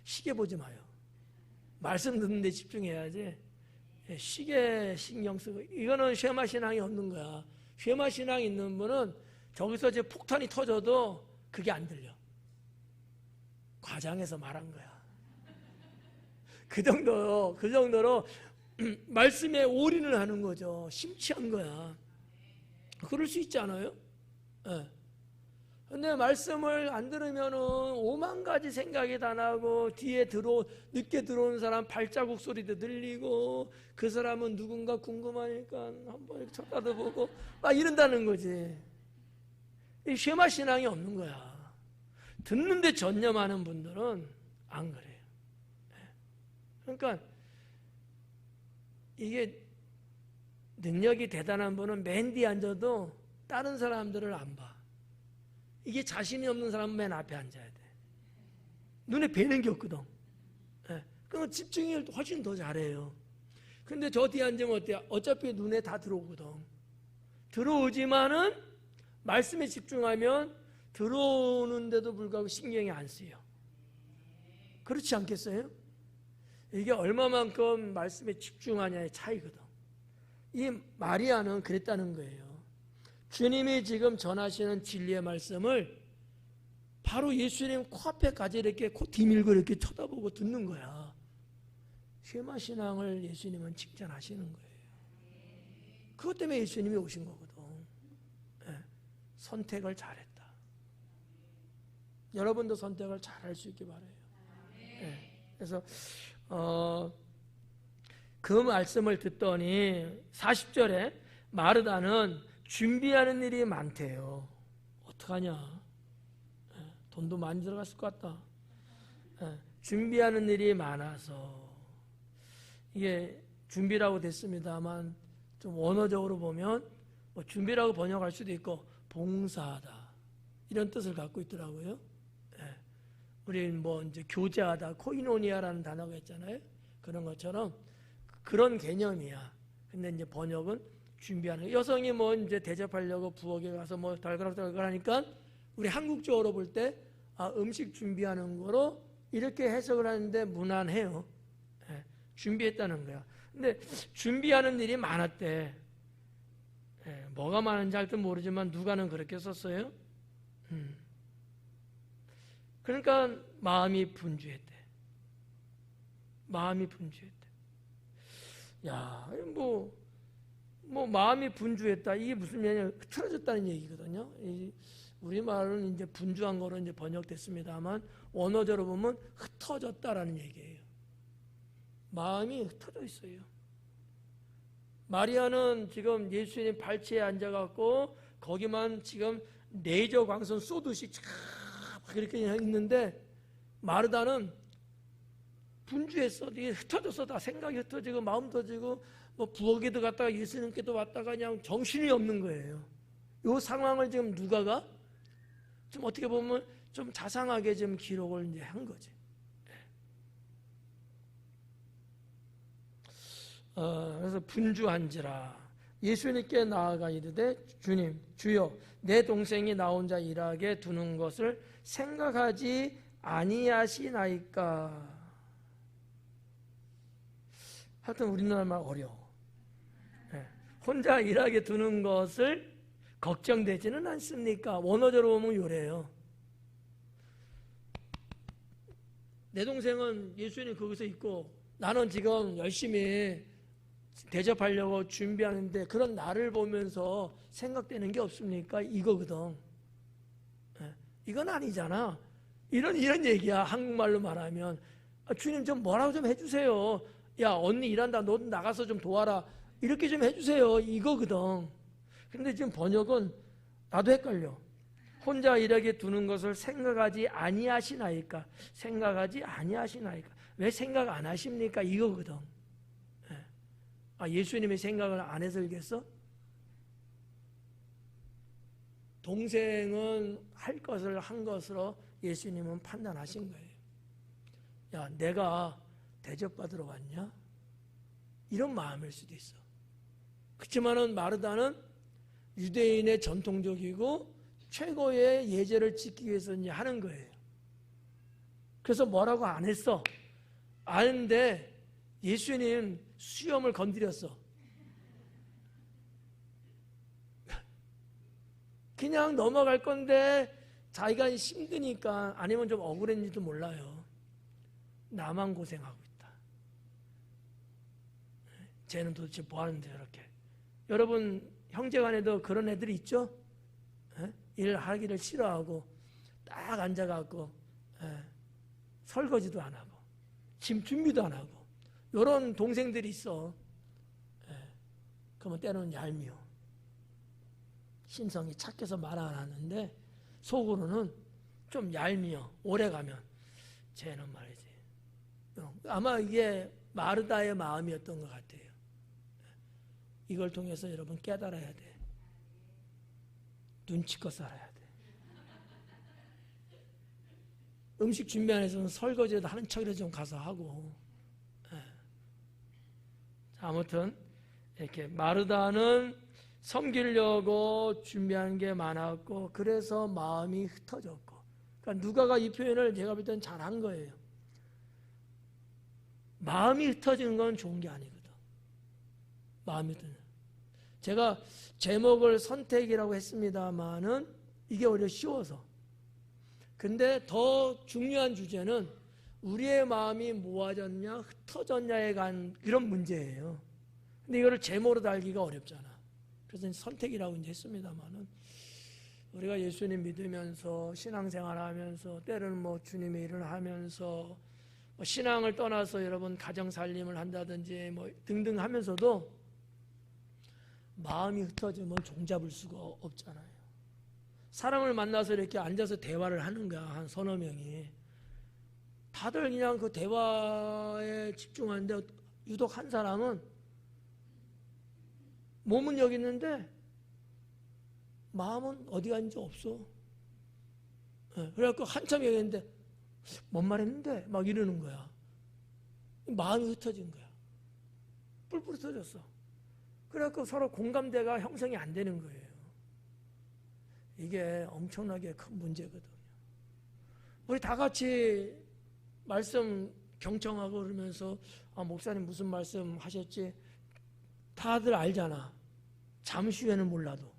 시계 보지 마요. 말씀 듣는 데 집중해야지. 시계 신경 쓰고 이거는 쉐마 신앙이 없는 거야. 쉐마 신앙이 있는 분은 저기서 이제 폭탄이 터져도 그게 안 들려. 과장해서 말한 거야. 그 정도로 말씀에 올인을 하는 거죠. 심취한 거야. 그럴 수 있지 않아요? 네. 근데 말씀을 안 들으면은 5만 가지 생각이 다 나고 뒤에 늦게 들어온 사람 발자국 소리도 들리고 그 사람은 누군가 궁금하니까 한번 이렇게 쳐다도 보고 막 이런다는 거지. 이 쉐마 신앙이 없는 거야. 듣는데 전념하는 분들은 안 그래요. 그러니까 이게 능력이 대단한 분은 맨 뒤에 앉아도 다른 사람들을 안 봐. 이게 자신이 없는 사람은 맨 앞에 앉아야 돼. 눈에 뵈는 게 없거든. 그럼 집중을 훨씬 더 잘해요. 근데 저 뒤에 앉으면 어때요? 어차피 눈에 다 들어오거든. 들어오지만은 말씀에 집중하면 들어오는데도 불구하고 신경이 안 쓰여. 그렇지 않겠어요? 이게 얼마만큼 말씀에 집중하냐의 차이거든. 이 마리아는 그랬다는 거예요. 주님이 지금 전하시는 진리의 말씀을 바로 예수님 코앞에까지 이렇게 코 뒤밀고 이렇게 쳐다보고 듣는 거야. 쉐마 신앙을 예수님은 칭찬하시는 거예요. 그것 때문에 예수님이 오신 거거든. 선택을 잘했다. 여러분도 선택을 잘할 수 있게 바라요. 그래서 그 말씀을 듣더니 40절에 마르다는 준비하는 일이 많대요. 어떡하냐? 돈도 많이 들어갔을 것 같다. 준비하는 일이 많아서 이게 준비라고 됐습니다만 좀 원어적으로 보면 준비라고 번역할 수도 있고 봉사하다. 이런 뜻을 갖고 있더라고요. 예. 우리 뭐 이제 교제하다 코이노니아라는 단어가 있잖아요. 그런 것처럼 그런 개념이야. 근데 이제 번역은 준비하는, 여성이 뭐 이제 대접하려고 부엌에 가서 뭐 달그락달그락 하니까 우리 한국적으로 볼 때 음식 준비하는 거로 이렇게 해석을 하는데 무난해요. 예. 준비했다는 거야. 근데 준비하는 일이 많았대. 예. 뭐가 많은지 할줄 모르지만 누가는 그렇게 썼어요. 그러니까 마음이 분주했대. 마음이 분주했대. 야, 뭐 마음이 분주했다. 이게 무슨 얘기냐? 흐트러졌다는 얘기거든요. 우리말은 이제 분주한 거로 이제 번역됐습니다만 원어적으로 보면 흩어졌다라는 얘기예요. 마음이 흩어져 있어요. 마리아는 지금 예수님 발치에 앉아갖고 거기만 지금 레이저 광선 쏘듯이 쫙 이렇게 있는데, 마르다는 분주했어. 이게 흩어졌어. 다 생각이 흩어지고 마음 흩어지고 뭐 부엌에도 갔다가 예수님께도 왔다가 그냥 정신이 없는 거예요. 이 상황을 지금 누가가 좀 어떻게 보면 좀 자상하게 좀 기록을 이제 한 거지. 그래서 분주한지라 예수님께 나아가 이르되 주님, 주여, 내 동생이 나 혼자 일하게 두는 것을 생각하지 아니하시나이까. 하여튼 우리나라 말 어려워. 혼자 일하게 두는 것을 걱정되지는 않습니까? 원어적으로 보면 요래요. 내 동생은 예수님 거기서 있고 나는 지금 열심히 대접하려고 준비하는데 그런 나를 보면서 생각되는 게 없습니까? 이거거든. 이건 아니잖아. 이런 얘기야. 한국말로 말하면 주님 좀 뭐라고 좀 해주세요. 야, 언니 일한다. 너 나가서 좀 도와라. 이렇게 좀 해주세요. 이거거든. 근데 지금 번역은 나도 헷갈려. 혼자 일하게 두는 것을 생각하지 아니하시나이까. 생각하지 아니하시나이까. 왜 생각 안 하십니까? 이거거든. 예수님이 생각을 안 해서 이겠어? 동생은 할 것을 한 것으로 예수님은 판단하신 거예요. 야, 내가 대접받으러 왔냐? 이런 마음일 수도 있어. 그렇지만은 마르다는 유대인의 전통적이고 최고의 예제를 지키기 위해서 이제 하는 거예요. 그래서 뭐라고 안 했어. 아는데 예수님 수염을 건드렸어. 그냥 넘어갈 건데 자기가 힘드니까, 아니면 좀 억울했는지도 몰라요. 나만 고생하고 있다. 쟤는 도대체 뭐 하는데 저렇게. 여러분 형제간에도 그런 애들이 있죠? 일하기를 싫어하고 딱 앉아갖고 설거지도 안 하고 짐 준비도 안 하고 이런 동생들이 있어. 그러면 때로는 얄미워. 신성이 착해서 말 안 하는데 속으로는 좀 얄미워. 오래가면 쟤는 말이지. 아마 이게 마르다의 마음이었던 것 같아요. 이걸 통해서 여러분 깨달아야 돼. 눈치껏 살아야 돼. 음식 준비하는 데서는 설거지라도 하는 척이라도 좀 가서 하고. 아무튼 이렇게 마르다는 섬기려고 준비한 게 많았고 그래서 마음이 흩어졌고. 그러니까 누가가 이 표현을 제가 볼 때는 잘한 거예요. 마음이 흩어지는 건 좋은 게 아니거든. 마음이 흩어지는. 제가 제목을 선택이라고 했습니다만은 이게 오히려 쉬워서. 근데 더 중요한 주제는 우리의 마음이 모아졌냐 흩어졌냐에 관한 그런 문제예요. 근데 이거를 제목으로 달기가 어렵잖아. 그래서 선택이라고 이제 했습니다만은 우리가 예수님 믿으면서 신앙생활하면서 때로는 뭐 주님의 일을 하면서 뭐 신앙을 떠나서 여러분 가정 살림을 한다든지 뭐 등등 하면서도 마음이 흩어지면 종잡을 수가 없잖아요. 사람을 만나서 이렇게 앉아서 대화를 하는 거야. 한 서너 명이. 다들 그냥 그 대화에 집중하는데 유독 한 사람은 몸은 여기 있는데 마음은 어디 갔는지 없어. 그래갖고 한참 얘기했는데 뭔 말했는데 막 이러는 거야. 마음이 흩어진 거야. 뿔뿔이 터졌어. 그래갖고 서로 공감대가 형성이 안 되는 거예요. 이게 엄청나게 큰 문제거든요. 우리 다 같이 말씀 경청하고 그러면서 목사님 무슨 말씀 하셨지? 다들 알잖아. 잠시 후에는 몰라도.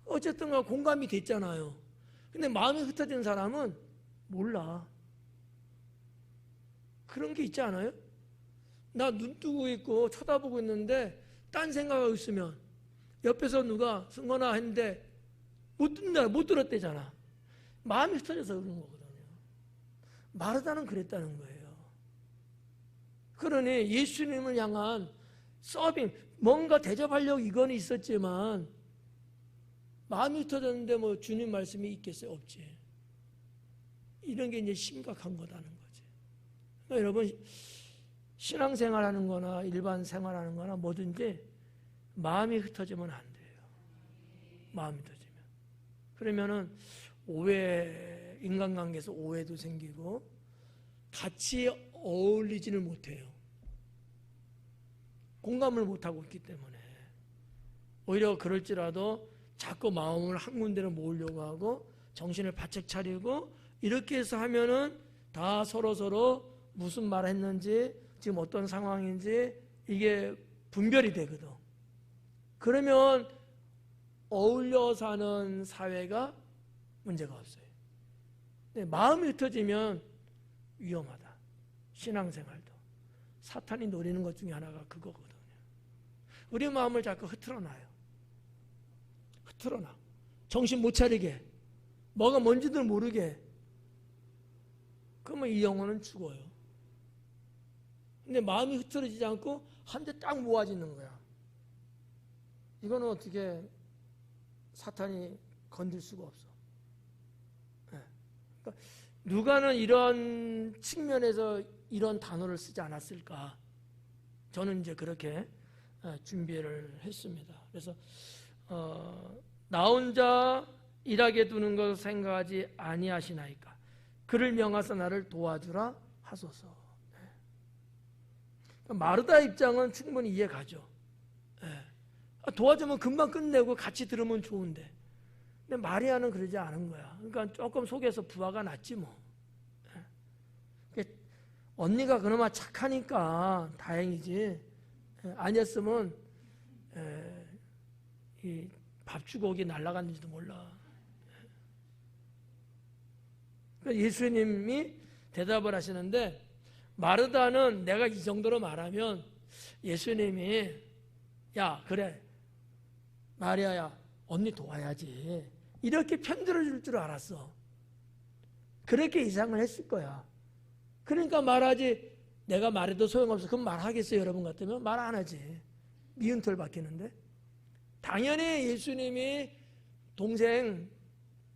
어쨌든 공감이 됐잖아요. 근데 마음이 흩어진 사람은 몰라. 그런 게 있지 않아요? 나 눈 뜨고 있고 쳐다보고 있는데 딴 생각하고 있으면 옆에서 누가 승건아 했는데 못 들었대잖아. 마음이 흩어져서 그런 거거든요. 마르다는 그랬다는 거예요. 그러니 예수님을 향한 서빙, 뭔가 대접하려고 이거는 있었지만 마음이 흩어졌는데 뭐 주님 말씀이 있겠어요? 없지. 이런 게 이제 심각한 거다는 거지. 그러니까 여러분, 신앙생활하는 거나 일반 생활하는 거나 뭐든지 마음이 흩어지면 안 돼요. 마음이 흩어지면. 그러면은 오해, 인간관계에서 오해도 생기고 같이 어울리지를 못해요. 공감을 못하고 있기 때문에. 오히려 그럴지라도 자꾸 마음을 한 군데로 모으려고 하고 정신을 바짝 차리고 이렇게 해서 하면은 다 서로 무슨 말 했는지 지금 어떤 상황인지 이게 분별이 되거든. 그러면 어울려 사는 사회가 문제가 없어요. 근데 마음이 흩어지면 위험하다. 신앙생활도. 사탄이 노리는 것 중에 하나가 그거거든요. 우리 마음을 자꾸 흐트러놔요. 흐트러놔. 정신 못 차리게. 뭐가 뭔지도 모르게. 그러면 이 영혼은 죽어요. 근데 마음이 흐트러지지 않고 한 대 딱 모아지는 거야. 이거는 어떻게 사탄이 건들 수가 없어. 그러니까 누가는 이런 측면에서 이런 단어를 쓰지 않았을까? 저는 이제 그렇게 준비를 했습니다. 그래서 나 혼자 일하게 두는 것을 생각하지 아니하시나이까? 그를 명하사 나를 도와주라 하소서. 마르다 입장은 충분히 이해가죠. 도와주면 금방 끝내고 같이 들으면 좋은데. 근데 마리아는 그러지 않은 거야. 그러니까 조금 속에서 부하가 났지 뭐. 언니가 그나마 착하니까 다행이지. 아니었으면 이 밥주걱이 날아갔는지도 몰라. 예수님이 대답을 하시는데 마르다는 내가 이 정도로 말하면 예수님이 야 그래 마리아야 언니 도와야지 이렇게 편들어 줄 줄 알았어. 그렇게 이상을 했을 거야. 그러니까 말하지 내가 말해도 소용없어. 그럼 말하겠어요? 여러분 같으면 말 안 하지. 미운 털 박히는데. 당연히 예수님이 동생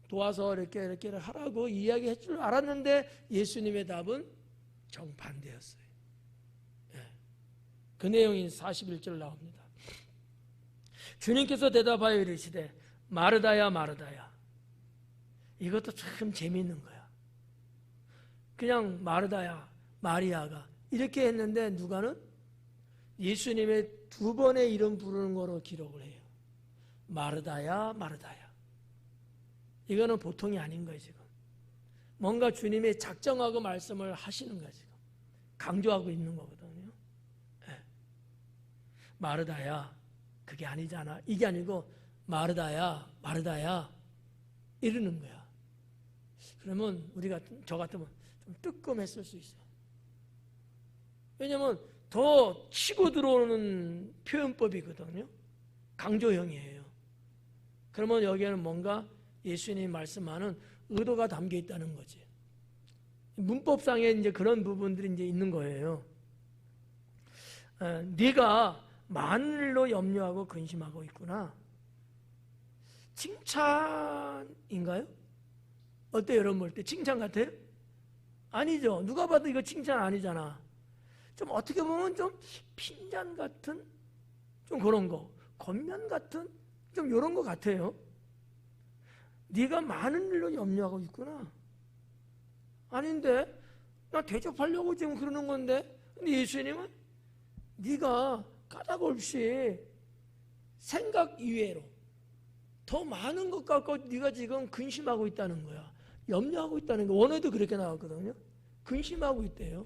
도와서 이렇게 하라고 이야기해 줄 알았는데 예수님의 답은 정반대였어요. 그 내용이 41절 나옵니다. 주님께서 대답하여 이르시되 마르다야 마르다야. 이것도 참 재미있는 거야. 그냥 마르다야 마리아가 이렇게 했는데 누가는 예수님의 두 번의 이름 부르는 거로 기록을 해요. 마르다야 마르다야. 이거는 보통이 아닌 거예요. 지금 뭔가 주님이 작정하고 말씀을 하시는 거예요. 지금 강조하고 있는 거거든요. 마르다야 그게 아니잖아. 이게 아니고 마르다야 마르다야 이러는 거야. 그러면 우리가 저 같으면 좀 뜨끔했을 수 있어. 왜냐하면 더 치고 들어오는 표현법이거든요. 강조형이에요. 그러면 여기에는 뭔가 예수님이 말씀하는 의도가 담겨 있다는 거지. 문법상에 이제 그런 부분들이 이제 있는 거예요. 네가 많은 일로 염려하고 근심하고 있구나. 칭찬인가요? 어때요? 여러분 볼 때 칭찬 같아요? 아니죠. 누가 봐도 이거 칭찬 아니잖아. 좀 어떻게 보면 좀 핀잔 같은 좀 그런 거, 겉면 같은 좀 이런 거 같아요. 네가 많은 일로 염려하고 있구나. 아닌데 나 대접하려고 지금 그러는 건데. 근데 예수님은 네가 까닭 없이 생각 이외로 더 많은 것 갖고 네가 지금 근심하고 있다는 거야. 염려하고 있다는 거. 원어에도 그렇게 나왔거든요. 근심하고 있대요.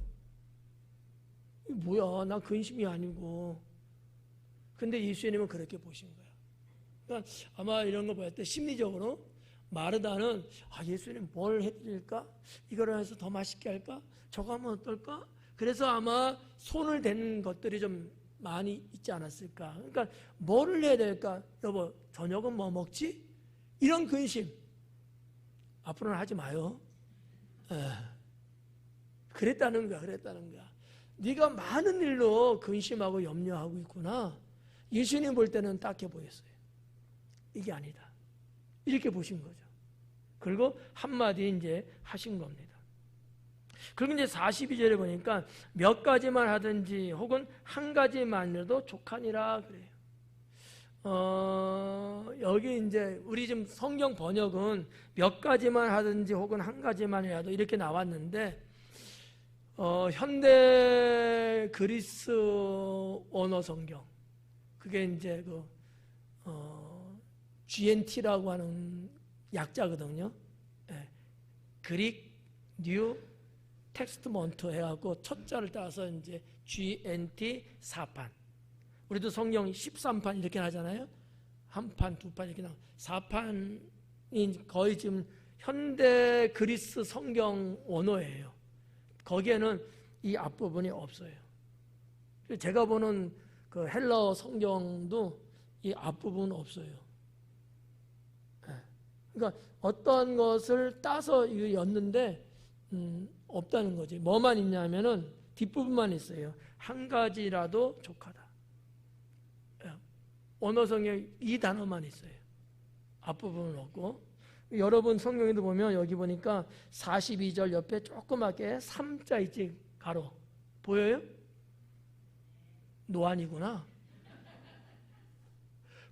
뭐야, 나 근심이 아니고. 근데 예수님은 그렇게 보신 거야. 그러니까 아마 이런 거 볼 때 심리적으로 마르다는 예수님 뭘 해드릴까? 이거를 해서 더 맛있게 할까? 저거 하면 어떨까? 그래서 아마 손을 댄 것들이 좀 많이 있지 않았을까? 그러니까 뭐를 해야 될까? 여보, 저녁은 뭐 먹지? 이런 근심 앞으로는 하지 마요. 그랬다는 거야. 네가 많은 일로 근심하고 염려하고 있구나. 예수님 볼 때는 딱해 보였어요. 이게 아니다. 이렇게 보신 거죠. 그리고 한마디 이제 하신 겁니다. 그리고 이제 42절에 보니까 몇 가지만 하든지 혹은 한 가지만이라도 족하니라 그래요. 여기 이제 우리 지금 성경 번역은 몇 가지만 하든지 혹은 한 가지만이라도 이렇게 나왔는데, 현대 그리스 언어 성경, 그게 이제 GNT라고 하는 약자거든요. 그릭 뉴 텍스트먼트 해갖고 첫 자를 따서 이제 GNT 4판. 우리도 성경 13판 이렇게 하잖아요. 한 판, 두 판 이렇게 나와. 4판이 거의 지금 현대 그리스 성경 원어예요. 거기에는 이 앞부분이 없어요. 제가 보는 그 헬라어 성경도 이 앞부분은 없어요. 그러니까 어떤 것을 따서 이거 였는데 없다는 거지. 뭐만 있냐면은 뒷부분만 있어요. 한 가지라도 족하다. 언어 성경 이 단어만 있어요. 앞부분은 없고. 여러분 성경에도 보면 여기 보니까 42절 옆에 조그맣게 3자 있지, 가로. 보여요? 노안이구나.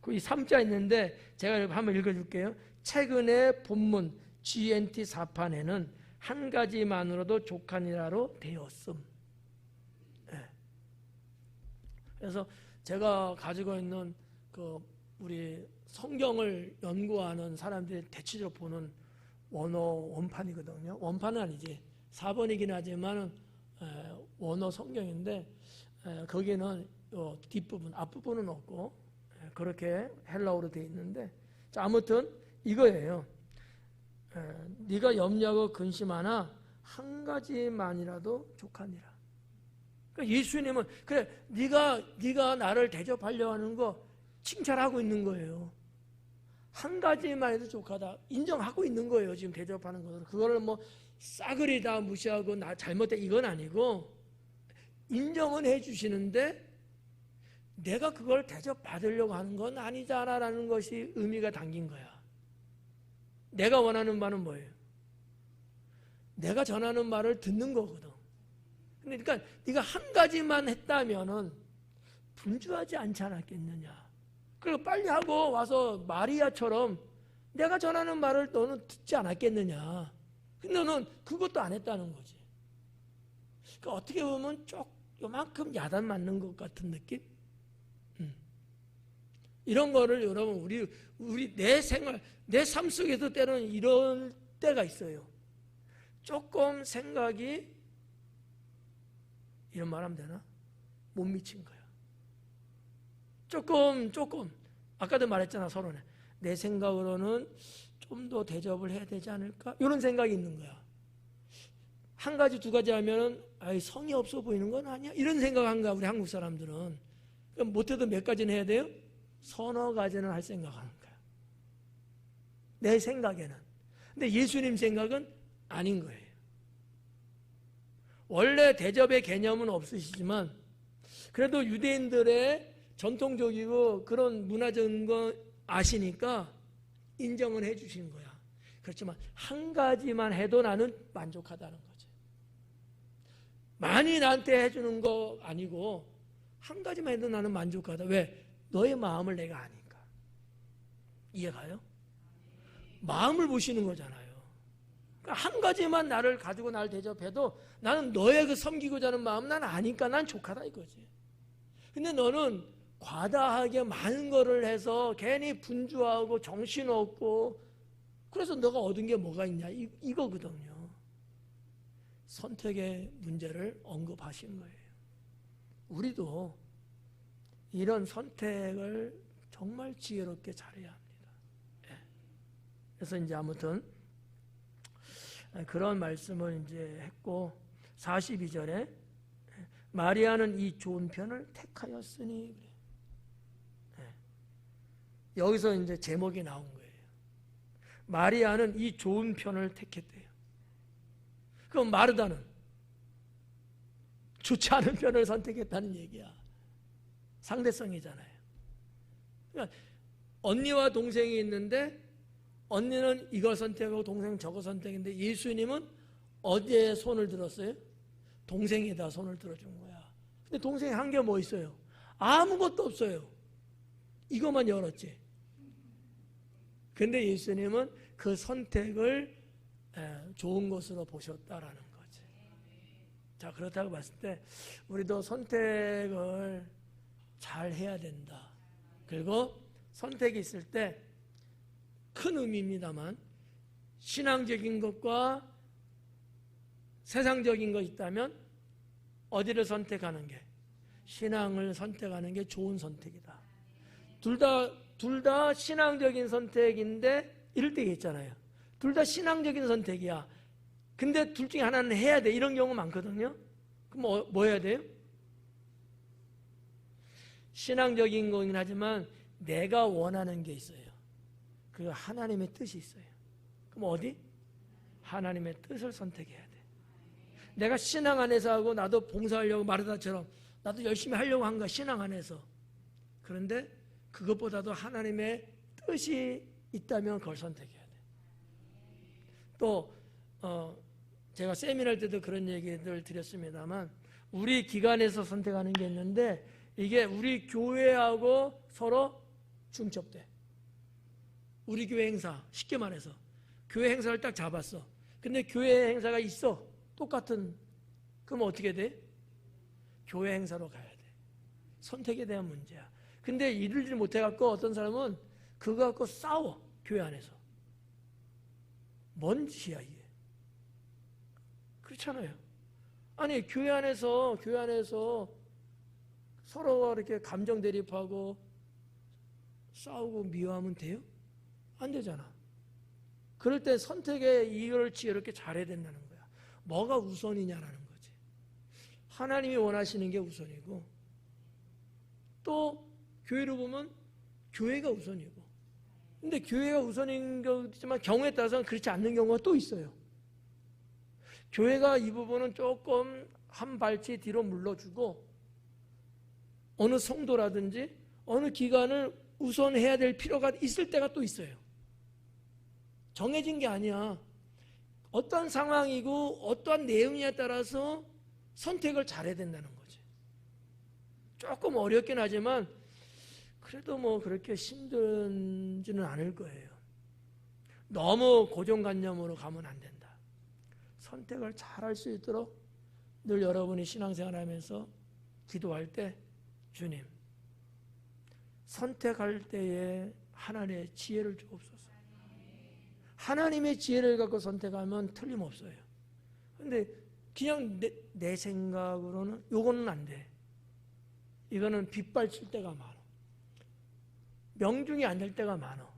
그 이 3자 있는데 제가 한번 읽어줄게요. 최근의 본문 GNT 4판에는 한 가지만으로도 족하니라로 되었음. 그래서 제가 가지고 있는 그 우리 성경을 연구하는 사람들이 대체적으로 보는 원어 원판이거든요. 원판은 아니지. 4번이긴 하지만 원어 성경인데 거기는 뒷부분, 앞부분은 없고 그렇게 헬라어로 되어 있는데, 자, 아무튼 이거예요. 네가 염려하고 근심하나 한 가지만이라도 족하니라. 그러니까 예수님은 그래, 네가 나를 대접하려 하는 거 칭찬하고 있는 거예요. 한 가지만 해도 족하다 인정하고 있는 거예요. 지금 대접하는 것을. 그거를 뭐 싸그리 다 무시하고 나 잘못해 이건 아니고 인정은 해주시는데 내가 그걸 대접받으려고 하는 건 아니잖아라는 것이 의미가 담긴 거야. 내가 원하는 바는 뭐예요? 내가 전하는 말을 듣는 거거든. 그러니까 네가 한 가지만 했다면은 분주하지 않지 않았겠느냐. 그리고 빨리 하고 와서 마리아처럼 내가 전하는 말을 너는 듣지 않았겠느냐. 근데 너는 그것도 안 했다는 거지. 그러니까 어떻게 보면 요만큼 야단 맞는 것 같은 느낌? 이런 거를 여러분 우리 내 생활, 내 삶 속에서 때로는 이런 때가 있어요. 조금 생각이, 이런 말 하면 되나? 못 미친 거야. 조금 아까도 말했잖아, 서론에. 내 생각으로는 좀 더 대접을 해야 되지 않을까? 이런 생각이 있는 거야. 한 가지 두 가지 하면은 성의 없어 보이는 건 아니야? 이런 생각한 거야, 우리 한국 사람들은. 그럼 못해도 몇 가지는 해야 돼요? 서너 가지는 할 생각하는 거야. 내 생각에는. 근데 예수님 생각은 아닌 거예요. 원래 대접의 개념은 없으시지만 그래도 유대인들의 전통적이고 그런 문화적인 거 아시니까 인정은 해 주시는 거야. 그렇지만 한 가지만 해도 나는 만족하다는 거지. 많이 나한테 해주는 거 아니고 한 가지만 해도 나는 만족하다. 왜? 너의 마음을 내가 아니까. 이해가요? 마음을 보시는 거잖아요. 그러니까 한 가지만 나를 가지고 나를 대접해도 나는 너의 그 섬기고자 하는 마음 난 아니까 난 족하다 이거지. 근데 너는 과다하게 많은 거를 해서 괜히 분주하고 정신없고 그래서 너가 얻은 게 뭐가 있냐 이거거든요. 선택의 문제를 언급하신 거예요. 우리도 이런 선택을 정말 지혜롭게 잘해야 합니다. 그래서 이제 아무튼 그런 말씀을 이제 했고 42절에 마리아는 이 좋은 편을 택하였으니 그래. 여기서 이제 제목이 나온 거예요. 마리아는 이 좋은 편을 택했대요. 그럼 마르다는 좋지 않은 편을 선택했다는 얘기야. 상대성이잖아요. 그러니까 언니와 동생이 있는데 언니는 이걸 선택하고 동생은 저거 선택했는데 예수님은 어디에 손을 들었어요? 동생에다 손을 들어준 거야. 근데 동생이 한 게 뭐 있어요? 아무것도 없어요. 이것만 열었지. 근데 예수님은 그 선택을 좋은 것으로 보셨다라는 거지. 자, 그렇다고 봤을 때 우리도 선택을 잘 해야 된다. 그리고 선택이 있을 때 큰 의미입니다만 신앙적인 것과 세상적인 것 있다면 어디를 선택하는 게? 신앙을 선택하는 게 좋은 선택이다. 둘 다 신앙적인 선택인데 이럴 때가 있잖아요. 둘 다 신앙적인 선택이야. 근데 둘 중에 하나는 해야 돼. 이런 경우 많거든요. 그럼 뭐 해야 돼요? 신앙적인 거긴 하지만 내가 원하는 게 있어요. 그 하나님의 뜻이 있어요. 그럼 어디? 하나님의 뜻을 선택해야 돼. 내가 신앙 안에서 하고 나도 봉사하려고 마르다처럼 나도 열심히 하려고 한 거야. 신앙 안에서. 그런데 그것보다도 하나님의 뜻이 있다면 그걸 선택해야 돼. 또 제가 세미나 때도 그런 얘기들 드렸습니다만 우리 기관에서 선택하는 게 있는데 이게 우리 교회하고 서로 중첩돼. 우리 교회 행사, 쉽게 말해서 교회 행사를 딱 잡았어. 근데 교회 행사가 있어. 똑같은. 그럼 어떻게 돼? 교회 행사로 가야 돼. 선택에 대한 문제야. 근데 이루지 못해갖고 어떤 사람은 그거 갖고 싸워. 교회 안에서. 뭔 짓이야 이게. 그렇잖아요. 아니 교회 안에서 서로 이렇게 감정 대립하고 싸우고 미워하면 돼요? 안 되잖아. 그럴 때 선택의 이유를 지혜롭게 잘해야 된다는 거야. 뭐가 우선이냐라는 거지. 하나님이 원하시는 게 우선이고 또 교회로 보면 교회가 우선이고 근데 교회가 우선인 거지만 경우에 따라서는 그렇지 않는 경우가 또 있어요. 교회가 이 부분은 조금 한 발치 뒤로 물러주고 어느 성도라든지 어느 기관을 우선해야 될 필요가 있을 때가 또 있어요. 정해진 게 아니야. 어떠한 상황이고 어떠한 내용에 따라서 선택을 잘해야 된다는 거지. 조금 어렵긴 하지만 그래도 뭐 그렇게 힘들지는 않을 거예요. 너무 고정관념으로 가면 안 된다. 선택을 잘할 수 있도록 늘 여러분이 신앙생활하면서 기도할 때 주님 선택할 때에 하나님의 지혜를 주옵소서. 하나님의 지혜를 갖고 선택하면 틀림없어요. 근데 그냥 내 생각으로는 요거는 안 돼. 이거는 빗발칠 때가 많아. 명중이 안 될 때가 많아.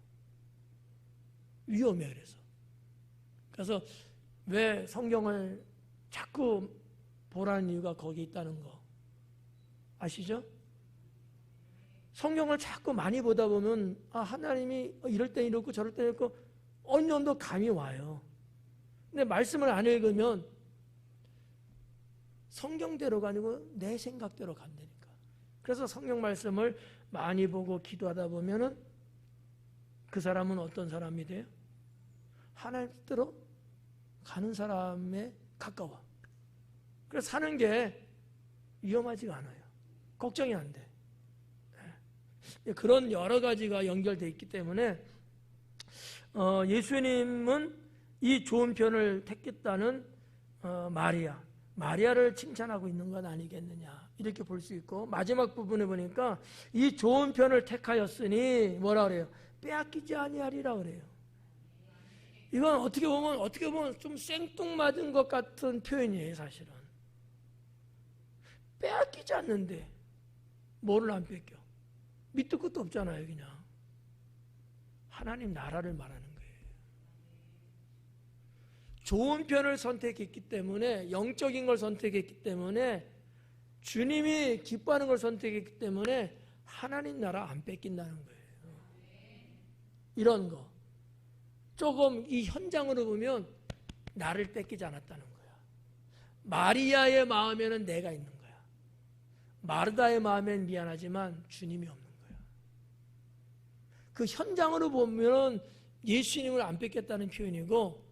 위험해. 그래서 왜 성경을 자꾸 보라는 이유가 거기 있다는 거 아시죠? 성경을 자꾸 많이 보다 보면 하나님이 이럴 때 이렇고 저럴 때 이렇고 어느 정도 감이 와요. 근데 말씀을 안 읽으면 성경대로가 아니고 내 생각대로 간다니까. 그래서 성경 말씀을 많이 보고 기도하다 보면은 그 사람은 어떤 사람이 돼요? 하나님 뜻대로 가는 사람에 가까워. 그래서 사는 게 위험하지가 않아요. 걱정이 안 돼. 그런 여러 가지가 연결되어 있기 때문에 예수님은 이 좋은 편을 택했다는 마리아를 칭찬하고 있는 건 아니겠느냐 이렇게 볼 수 있고, 마지막 부분에 보니까 이 좋은 편을 택하였으니 뭐라 그래요? 빼앗기지 아니하리라 그래요. 이건 어떻게 보면 좀 생뚱맞은 것 같은 표현이에요. 사실은 빼앗기지 않는데 뭐를 안 뺏겨? 밑도 끝도 없잖아요. 그냥 하나님 나라를 말하는 거예요. 좋은 편을 선택했기 때문에, 영적인 걸 선택했기 때문에, 주님이 기뻐하는 걸 선택했기 때문에 하나님 나라 안 뺏긴다는 거예요. 이런 거 조금 이 현장으로 보면 나를 뺏기지 않았다는 거야. 마리아의 마음에는 내가 있는 거야. 마르다의 마음에는 미안하지만 주님이 없는 거야. 그 현장으로 보면 예수님을 안 뺏겠다는 표현이고,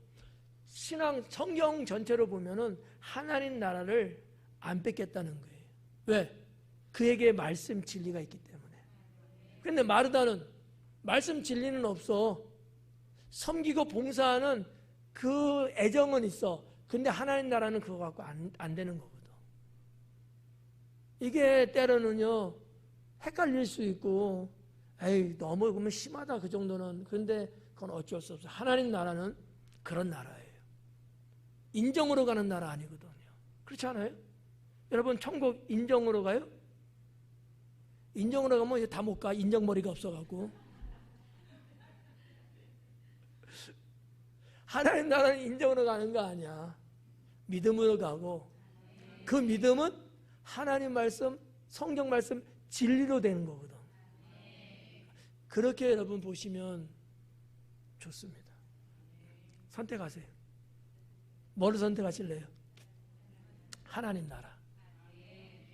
신앙 성경 전체로 보면은 하나님 나라를 안 뺏겠다는 거예요. 왜? 그에게 말씀 진리가 있기 때문에. 근데 마르다는 말씀 진리는 없어. 섬기고 봉사하는 그 애정은 있어. 근데 하나님 나라는 그거 갖고 안 되는 거거든. 이게 때로는요 헷갈릴 수 있고, 에이 너무 그러면 심하다 그 정도는. 그런데 그건 어쩔 수 없어. 하나님 나라는 그런 나라예요. 인정으로 가는 나라 아니거든요. 그렇지 않아요? 여러분 천국 인정으로 가요? 인정으로 가면 다 못 가. 인정머리가 없어갖고. 하나님 나라는 인정으로 가는 거 아니야. 믿음으로 가고, 그 믿음은 하나님 말씀, 성경 말씀 진리로 되는 거거든. 그렇게 여러분 보시면 좋습니다. 선택하세요. 뭐를 선택하실래요? 하나님 나라.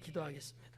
기도하겠습니다.